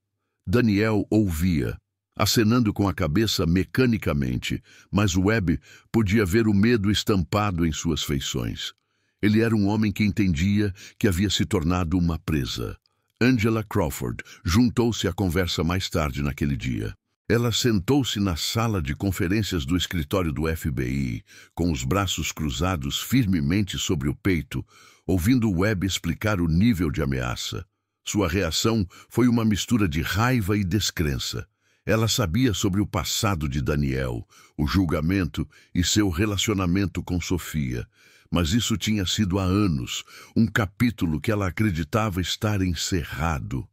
Daniel ouvia, acenando com a cabeça mecanicamente, mas Webb podia ver o medo estampado em suas feições. Ele era um homem que entendia que havia se tornado uma presa. Angela Crawford juntou-se à conversa mais tarde naquele dia. Ela sentou-se na sala de conferências do escritório do FBI, com os braços cruzados firmemente sobre o peito, ouvindo Webb explicar o nível de ameaça. Sua reação foi uma mistura de raiva e descrença. Ela sabia sobre o passado de Daniel, o julgamento e seu relacionamento com Sofia, mas isso tinha sido há anos, um capítulo que ela acreditava estar encerrado.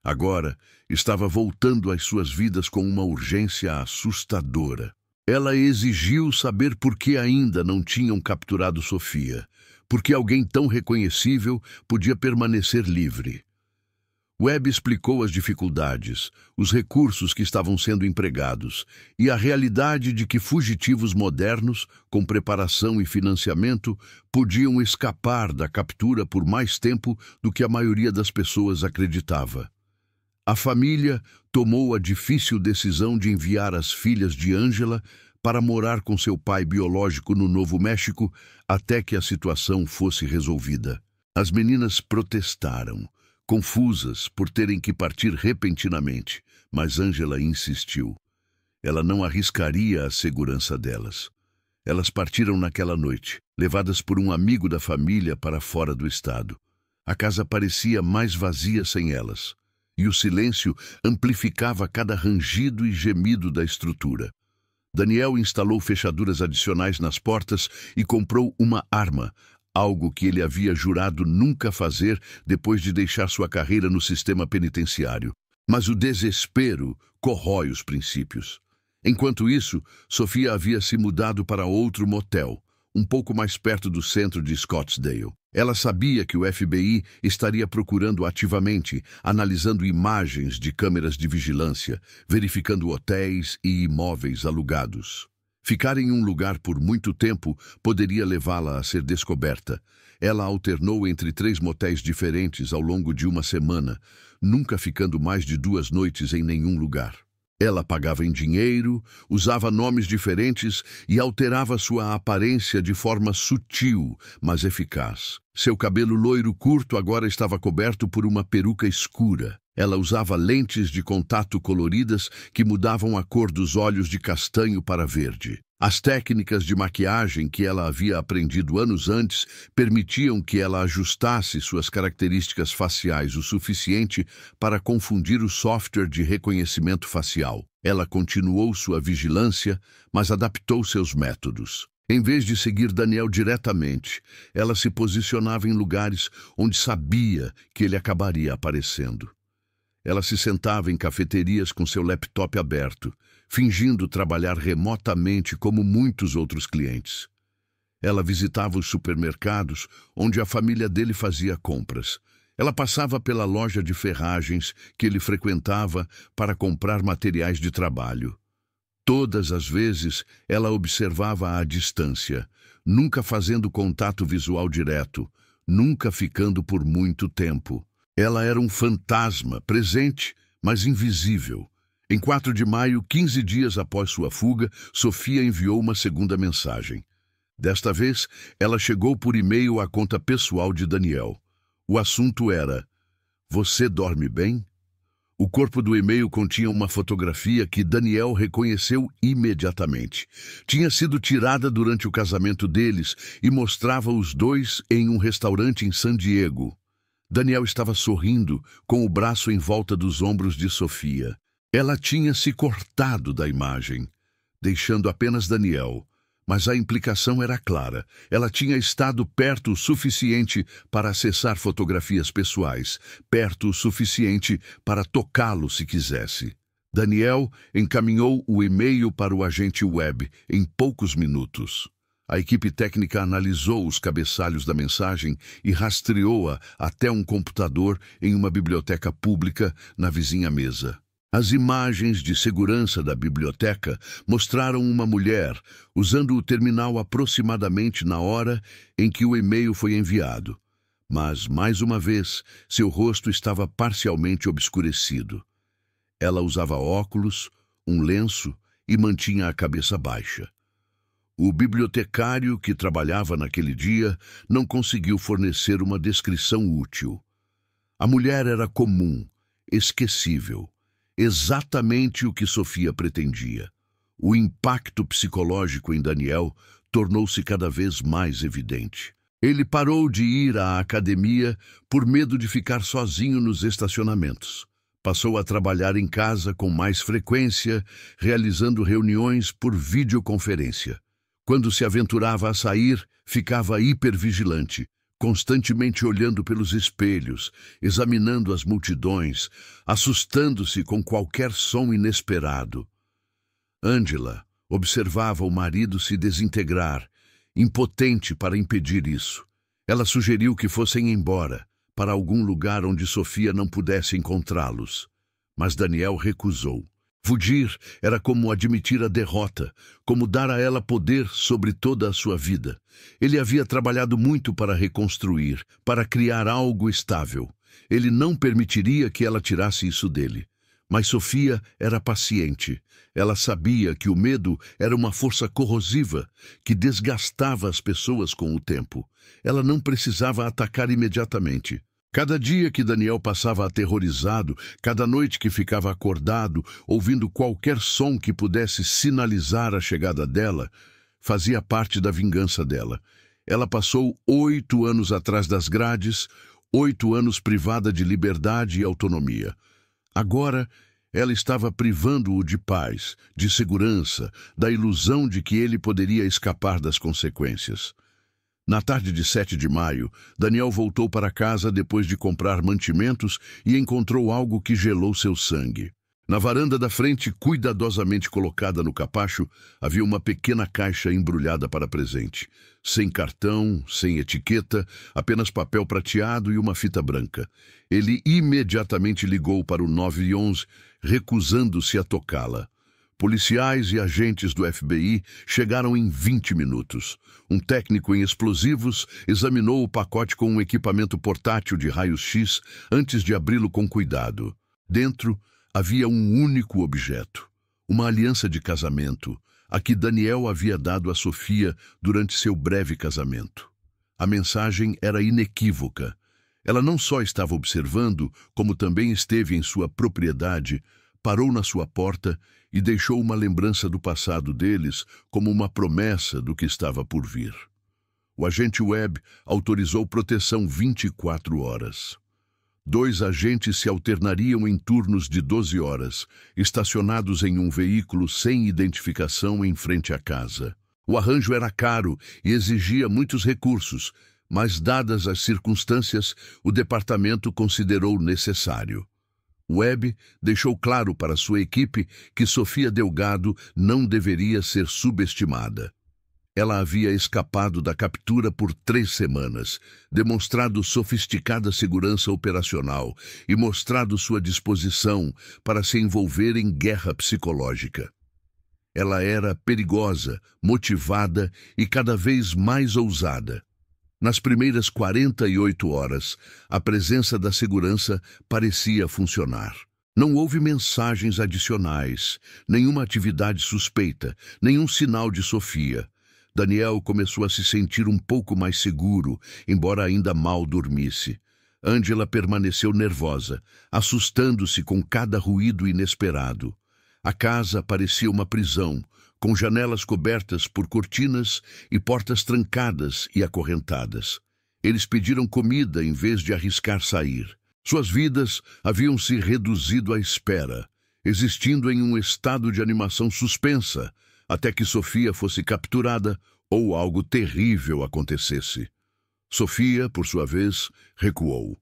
Agora, estava voltando às suas vidas com uma urgência assustadora. Ela exigiu saber por que ainda não tinham capturado Sofia, porque alguém tão reconhecível podia permanecer livre. Webb explicou as dificuldades, os recursos que estavam sendo empregados e a realidade de que fugitivos modernos, com preparação e financiamento, podiam escapar da captura por mais tempo do que a maioria das pessoas acreditava. A família tomou a difícil decisão de enviar as filhas de Angela para morar com seu pai biológico no Novo México até que a situação fosse resolvida. As meninas protestaram, confusas por terem que partir repentinamente, mas Angela insistiu. Ela não arriscaria a segurança delas. Elas partiram naquela noite, levadas por um amigo da família para fora do estado. A casa parecia mais vazia sem elas, e o silêncio amplificava cada rangido e gemido da estrutura. Daniel instalou fechaduras adicionais nas portas e comprou uma arma, algo que ele havia jurado nunca fazer depois de deixar sua carreira no sistema penitenciário. Mas o desespero corrói os princípios. Enquanto isso, Sofia havia se mudado para outro motel, um pouco mais perto do centro de Scottsdale. Ela sabia que o FBI estaria procurando ativamente, analisando imagens de câmeras de vigilância, verificando hotéis e imóveis alugados. Ficar em um lugar por muito tempo poderia levá-la a ser descoberta. Ela alternou entre 3 motéis diferentes ao longo de uma semana, nunca ficando mais de 2 noites em nenhum lugar. Ela pagava em dinheiro, usava nomes diferentes e alterava sua aparência de forma sutil, mas eficaz. Seu cabelo loiro curto agora estava coberto por uma peruca escura. Ela usava lentes de contato coloridas que mudavam a cor dos olhos de castanho para verde. As técnicas de maquiagem que ela havia aprendido anos antes permitiam que ela ajustasse suas características faciais o suficiente para confundir o software de reconhecimento facial. Ela continuou sua vigilância, mas adaptou seus métodos. Em vez de seguir Daniel diretamente, ela se posicionava em lugares onde sabia que ele acabaria aparecendo. Ela se sentava em cafeterias com seu laptop aberto, fingindo trabalhar remotamente como muitos outros clientes. Ela visitava os supermercados onde a família dele fazia compras. Ela passava pela loja de ferragens que ele frequentava para comprar materiais de trabalho. Todas as vezes, ela observava à distância, nunca fazendo contato visual direto, nunca ficando por muito tempo. Ela era um fantasma, presente, mas invisível. Em 4 de maio, 15 dias após sua fuga, Sofia enviou uma segunda mensagem. Desta vez, ela chegou por e-mail à conta pessoal de Daniel. O assunto era: "Você dorme bem?" O corpo do e-mail continha uma fotografia que Daniel reconheceu imediatamente. Tinha sido tirada durante o casamento deles e mostrava os dois em um restaurante em San Diego. Daniel estava sorrindo, com o braço em volta dos ombros de Sofia. Ela tinha se cortado da imagem, deixando apenas Daniel, mas a implicação era clara. Ela tinha estado perto o suficiente para acessar fotografias pessoais, perto o suficiente para tocá-lo se quisesse. Daniel encaminhou o e-mail para o agente Webb em poucos minutos. A equipe técnica analisou os cabeçalhos da mensagem e rastreou-a até um computador em uma biblioteca pública na vizinha mesa. As imagens de segurança da biblioteca mostraram uma mulher usando o terminal aproximadamente na hora em que o e-mail foi enviado. Mas, mais uma vez, seu rosto estava parcialmente obscurecido. Ela usava óculos, um lenço e mantinha a cabeça baixa. O bibliotecário que trabalhava naquele dia não conseguiu fornecer uma descrição útil. A mulher era comum, esquecível. Exatamente o que Sofia pretendia. O impacto psicológico em Daniel tornou-se cada vez mais evidente. Ele parou de ir à academia por medo de ficar sozinho nos estacionamentos. Passou a trabalhar em casa com mais frequência, realizando reuniões por videoconferência. Quando se aventurava a sair, ficava hipervigilante, constantemente olhando pelos espelhos, examinando as multidões, assustando-se com qualquer som inesperado. Angela observava o marido se desintegrar, impotente para impedir isso. Ela sugeriu que fossem embora, para algum lugar onde Sofia não pudesse encontrá-los. Mas Daniel recusou. Fugir era como admitir a derrota, como dar a ela poder sobre toda a sua vida. Ele havia trabalhado muito para reconstruir, para criar algo estável. Ele não permitiria que ela tirasse isso dele. Mas Sofia era paciente. Ela sabia que o medo era uma força corrosiva que desgastava as pessoas com o tempo. Ela não precisava atacar imediatamente. Cada dia que Daniel passava aterrorizado, cada noite que ficava acordado, ouvindo qualquer som que pudesse sinalizar a chegada dela, fazia parte da vingança dela. Ela passou 8 anos atrás das grades, 8 anos privada de liberdade e autonomia. Agora, ela estava privando-o de paz, de segurança, da ilusão de que ele poderia escapar das consequências. Na tarde de 7 de maio, Daniel voltou para casa depois de comprar mantimentos e encontrou algo que gelou seu sangue. Na varanda da frente, cuidadosamente colocada no capacho, havia uma pequena caixa embrulhada para presente. Sem cartão, sem etiqueta, apenas papel prateado e uma fita branca. Ele imediatamente ligou para o 911, recusando-se a tocá-la. Policiais e agentes do FBI chegaram em 20 minutos. Um técnico em explosivos examinou o pacote com um equipamento portátil de raios-x antes de abri-lo com cuidado. Dentro havia um único objeto, uma aliança de casamento, a que Daniel havia dado a Sofia durante seu breve casamento. A mensagem era inequívoca. Ela não só estava observando, como também esteve em sua propriedade, parou na sua porta e deixou uma lembrança do passado deles como uma promessa do que estava por vir. O agente Webb autorizou proteção 24 horas. 2 agentes se alternariam em turnos de 12 horas, estacionados em um veículo sem identificação em frente à casa. O arranjo era caro e exigia muitos recursos, mas, dadas as circunstâncias, o departamento considerou necessário. Webb deixou claro para sua equipe que Sofia Delgado não deveria ser subestimada. Ela havia escapado da captura por 3 semanas, demonstrado sofisticada segurança operacional e mostrado sua disposição para se envolver em guerra psicológica. Ela era perigosa, motivada e cada vez mais ousada. Nas primeiras 48 horas, a presença da segurança parecia funcionar. Não houve mensagens adicionais, nenhuma atividade suspeita, nenhum sinal de Sofia. Daniel começou a se sentir um pouco mais seguro, embora ainda mal dormisse. Angela permaneceu nervosa, assustando-se com cada ruído inesperado. A casa parecia uma prisão, com janelas cobertas por cortinas e portas trancadas e acorrentadas. Eles pediram comida em vez de arriscar sair. Suas vidas haviam se reduzido à espera, existindo em um estado de animação suspensa, até que Sofia fosse capturada ou algo terrível acontecesse. Sofia, por sua vez, recuou.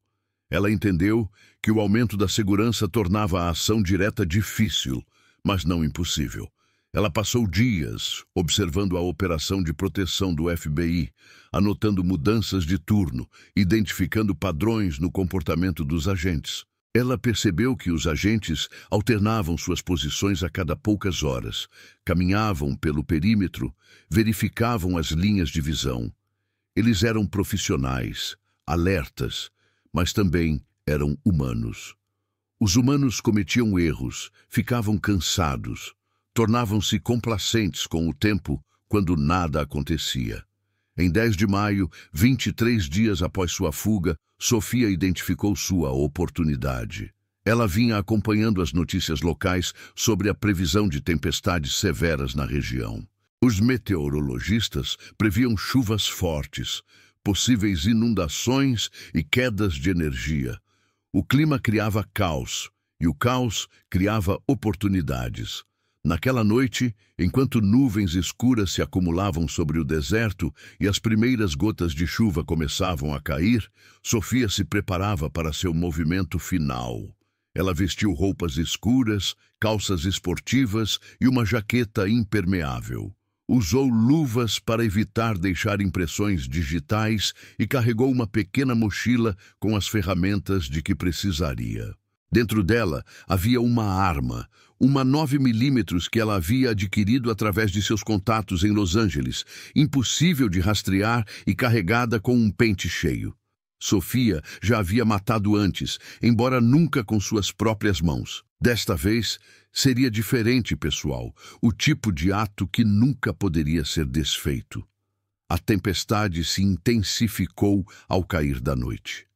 Ela entendeu que o aumento da segurança tornava a ação direta difícil, mas não impossível. Ela passou dias observando a operação de proteção do FBI, anotando mudanças de turno, identificando padrões no comportamento dos agentes. Ela percebeu que os agentes alternavam suas posições a cada poucas horas, caminhavam pelo perímetro, verificavam as linhas de visão. Eles eram profissionais, alertas, mas também eram humanos. Os humanos cometiam erros, ficavam cansados, tornavam-se complacentes com o tempo quando nada acontecia. Em 10 de maio, 23 dias após sua fuga, Sofia identificou sua oportunidade. Ela vinha acompanhando as notícias locais sobre a previsão de tempestades severas na região. Os meteorologistas previam chuvas fortes, possíveis inundações e quedas de energia. O clima criava caos e o caos criava oportunidades. Naquela noite, enquanto nuvens escuras se acumulavam sobre o deserto e as primeiras gotas de chuva começavam a cair, Sofia se preparava para seu movimento final. Ela vestiu roupas escuras, calças esportivas e uma jaqueta impermeável. Usou luvas para evitar deixar impressões digitais e carregou uma pequena mochila com as ferramentas de que precisaria. Dentro dela havia uma arma, uma 9mm que ela havia adquirido através de seus contatos em Los Angeles, impossível de rastrear e carregada com um pente cheio. Sofia já havia matado antes, embora nunca com suas próprias mãos. Desta vez, seria diferente, pessoal, o tipo de ato que nunca poderia ser desfeito. A tempestade se intensificou ao cair da noite.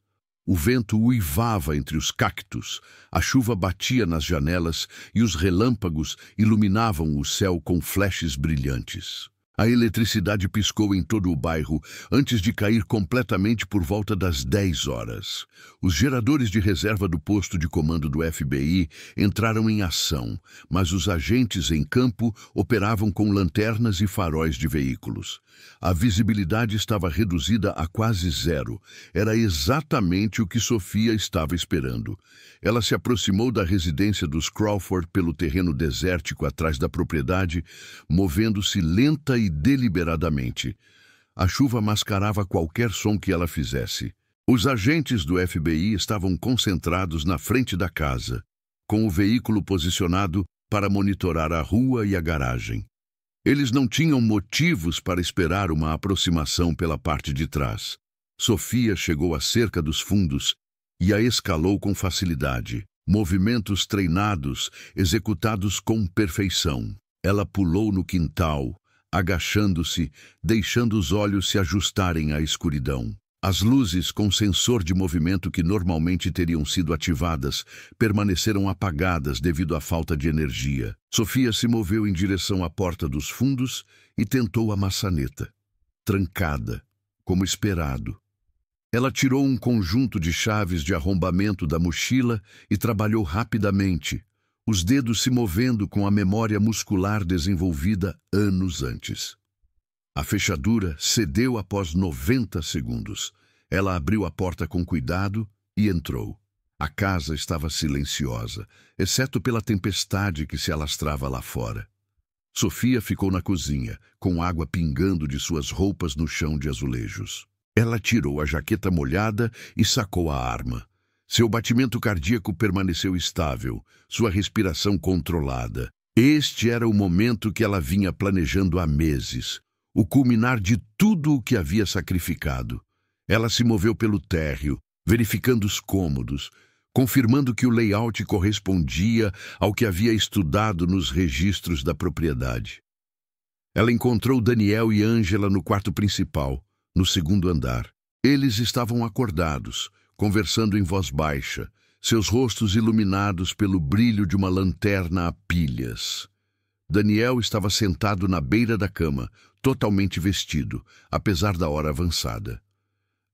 O vento uivava entre os cactos, a chuva batia nas janelas e os relâmpagos iluminavam o céu com flashes brilhantes. A eletricidade piscou em todo o bairro antes de cair completamente por volta das 10 horas. Os geradores de reserva do posto de comando do FBI entraram em ação, mas os agentes em campo operavam com lanternas e faróis de veículos. A visibilidade estava reduzida a quase zero. Era exatamente o que Sofia estava esperando. Ela se aproximou da residência dos Crawford pelo terreno desértico atrás da propriedade, movendo-se lenta e deliberadamente. A chuva mascarava qualquer som que ela fizesse. Os agentes do FBI estavam concentrados na frente da casa, com o veículo posicionado para monitorar a rua e a garagem. Eles não tinham motivos para esperar uma aproximação pela parte de trás. Sofia chegou à cerca dos fundos e a escalou com facilidade. Movimentos treinados, executados com perfeição. Ela pulou no quintal, agachando-se, deixando os olhos se ajustarem à escuridão. As luzes com sensor de movimento que normalmente teriam sido ativadas permaneceram apagadas devido à falta de energia. Sofia se moveu em direção à porta dos fundos e tentou a maçaneta. Trancada, como esperado. Ela tirou um conjunto de chaves de arrombamento da mochila e trabalhou rapidamente, os dedos se movendo com a memória muscular desenvolvida anos antes. A fechadura cedeu após 90 segundos. Ela abriu a porta com cuidado e entrou. A casa estava silenciosa, exceto pela tempestade que se alastrava lá fora. Sofia ficou na cozinha, com água pingando de suas roupas no chão de azulejos. Ela tirou a jaqueta molhada e sacou a arma. Seu batimento cardíaco permaneceu estável, sua respiração controlada. Este era o momento que ela vinha planejando há meses. O culminar de tudo o que havia sacrificado. Ela se moveu pelo térreo, verificando os cômodos, confirmando que o layout correspondia ao que havia estudado nos registros da propriedade. Ela encontrou Daniel e Angela no quarto principal, no segundo andar. Eles estavam acordados, conversando em voz baixa, seus rostos iluminados pelo brilho de uma lanterna a pilhas. Daniel estava sentado na beira da cama, totalmente vestido, apesar da hora avançada.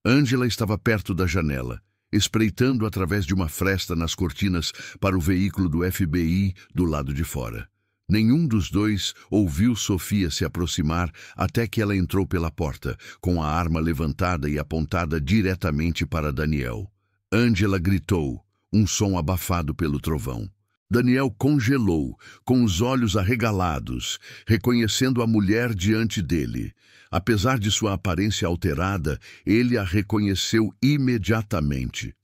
Angela estava perto da janela, espreitando através de uma fresta nas cortinas para o veículo do FBI do lado de fora. Nenhum dos dois ouviu Sofia se aproximar até que ela entrou pela porta, com a arma levantada e apontada diretamente para Daniel. Angela gritou, um som abafado pelo trovão. Daniel congelou, com os olhos arregalados, reconhecendo a mulher diante dele. Apesar de sua aparência alterada, ele a reconheceu imediatamente.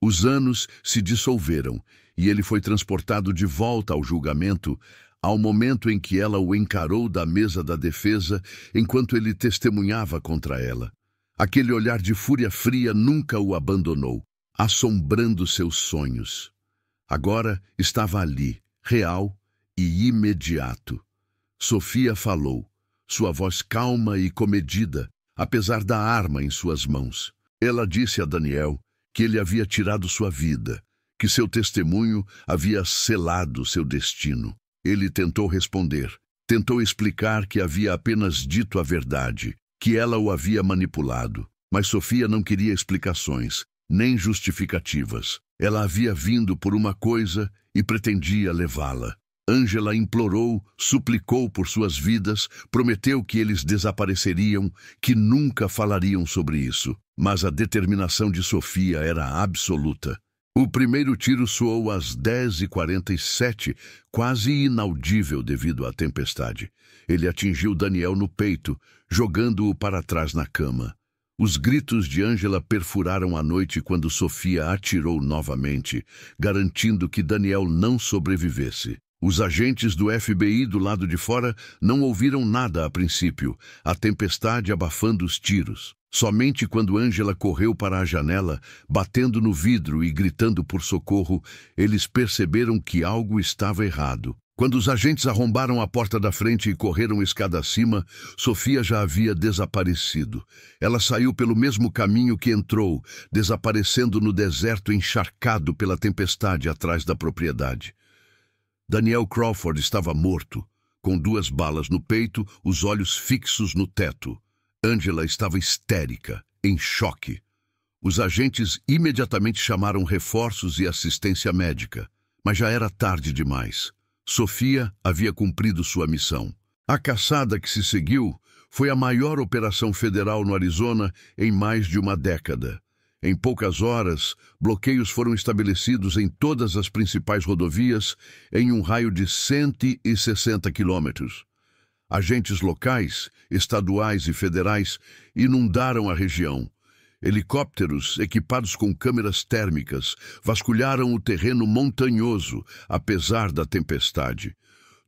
Os anos se dissolveram e ele foi transportado de volta ao julgamento, ao momento em que ela o encarou da mesa da defesa enquanto ele testemunhava contra ela. Aquele olhar de fúria fria nunca o abandonou, assombrando seus sonhos. Agora estava ali, real e imediato. Sofia falou, sua voz calma e comedida, apesar da arma em suas mãos. Ela disse a Daniel que ele havia tirado sua vida, que seu testemunho havia selado seu destino. Ele tentou responder, tentou explicar que havia apenas dito a verdade, que ela o havia manipulado. Mas Sofia não queria explicações, nem justificativas. Ela havia vindo por uma coisa e pretendia levá-la. Angela implorou, suplicou por suas vidas, prometeu que eles desapareceriam, que nunca falariam sobre isso. Mas a determinação de Sofia era absoluta. O primeiro tiro soou às 10h47, quase inaudível devido à tempestade. Ele atingiu Daniel no peito, jogando-o para trás na cama. Os gritos de Angela perfuraram a noite quando Sofia atirou novamente, garantindo que Daniel não sobrevivesse. Os agentes do FBI do lado de fora não ouviram nada a princípio, a tempestade abafando os tiros. Somente quando Angela correu para a janela, batendo no vidro e gritando por socorro, eles perceberam que algo estava errado. Quando os agentes arrombaram a porta da frente e correram escada acima, Sofia já havia desaparecido. Ela saiu pelo mesmo caminho que entrou, desaparecendo no deserto encharcado pela tempestade atrás da propriedade. Daniel Crawford estava morto, com 2 balas no peito, os olhos fixos no teto. Angela estava histérica, em choque. Os agentes imediatamente chamaram reforços e assistência médica, mas já era tarde demais. Sofia havia cumprido sua missão. A caçada que se seguiu foi a maior operação federal no Arizona em mais de uma década. Em poucas horas, bloqueios foram estabelecidos em todas as principais rodovias em um raio de 160 quilômetros. Agentes locais, estaduais e federais inundaram a região. Helicópteros equipados com câmeras térmicas vasculharam o terreno montanhoso, apesar da tempestade.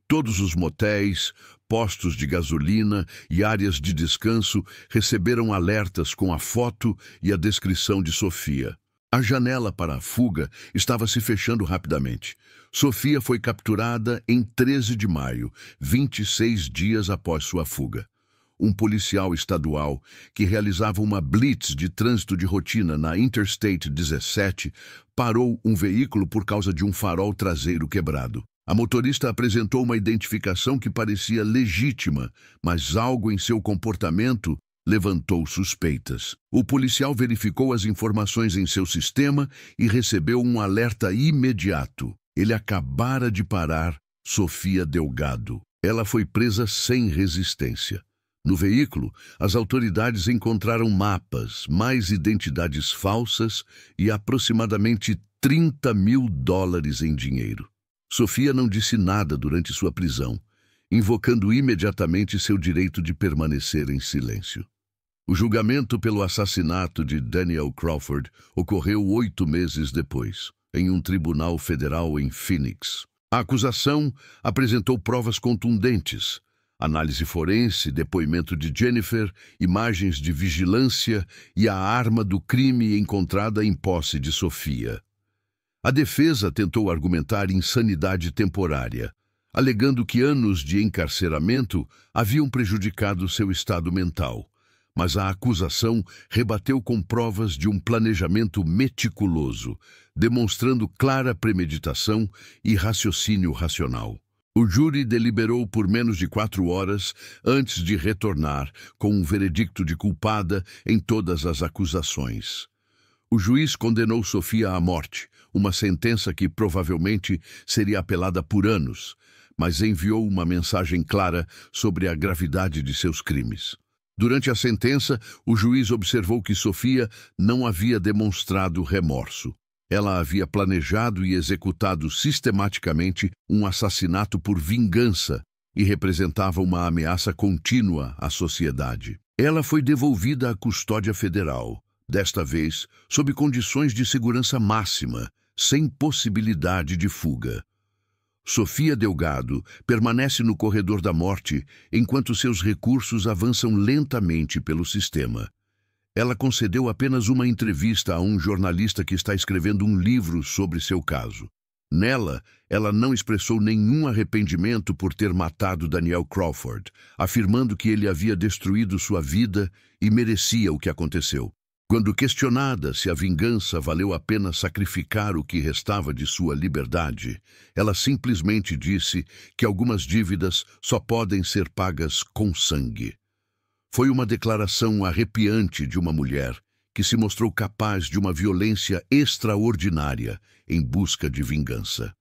Todos os motéis, postos de gasolina e áreas de descanso receberam alertas com a foto e a descrição de Sofia. A janela para a fuga estava se fechando rapidamente. Sofia foi capturada em 13 de maio, 26 dias após sua fuga. Um policial estadual que realizava uma blitz de trânsito de rotina na Interstate 17 parou um veículo por causa de um farol traseiro quebrado. A motorista apresentou uma identificação que parecia legítima, mas algo em seu comportamento levantou suspeitas. O policial verificou as informações em seu sistema e recebeu um alerta imediato. Ele acabara de parar Sofia Delgado. Ela foi presa sem resistência. No veículo, as autoridades encontraram mapas, mais identidades falsas e aproximadamente $30 mil em dinheiro. Sofia não disse nada durante sua prisão, invocando imediatamente seu direito de permanecer em silêncio. O julgamento pelo assassinato de Daniel Crawford ocorreu 8 meses depois, em um tribunal federal em Phoenix. A acusação apresentou provas contundentes: análise forense, depoimento de Jennifer, imagens de vigilância e a arma do crime encontrada em posse de Sofia. A defesa tentou argumentar insanidade temporária, alegando que anos de encarceramento haviam prejudicado seu estado mental. Mas a acusação rebateu com provas de um planejamento meticuloso, demonstrando clara premeditação e raciocínio racional. O júri deliberou por menos de 4 horas antes de retornar com um veredicto de culpada em todas as acusações. O juiz condenou Sofia à morte, uma sentença que provavelmente seria apelada por anos, mas enviou uma mensagem clara sobre a gravidade de seus crimes. Durante a sentença, o juiz observou que Sofia não havia demonstrado remorso. Ela havia planejado e executado sistematicamente um assassinato por vingança e representava uma ameaça contínua à sociedade. Ela foi devolvida à custódia federal, desta vez sob condições de segurança máxima, sem possibilidade de fuga. Sofia Delgado permanece no corredor da morte enquanto seus recursos avançam lentamente pelo sistema. Ela concedeu apenas uma entrevista a um jornalista que está escrevendo um livro sobre seu caso. Nela, ela não expressou nenhum arrependimento por ter matado Daniel Crawford, afirmando que ele havia destruído sua vida e merecia o que aconteceu. Quando questionada se a vingança valeu a pena sacrificar o que restava de sua liberdade, ela simplesmente disse que algumas dívidas só podem ser pagas com sangue. Foi uma declaração arrepiante de uma mulher que se mostrou capaz de uma violência extraordinária em busca de vingança.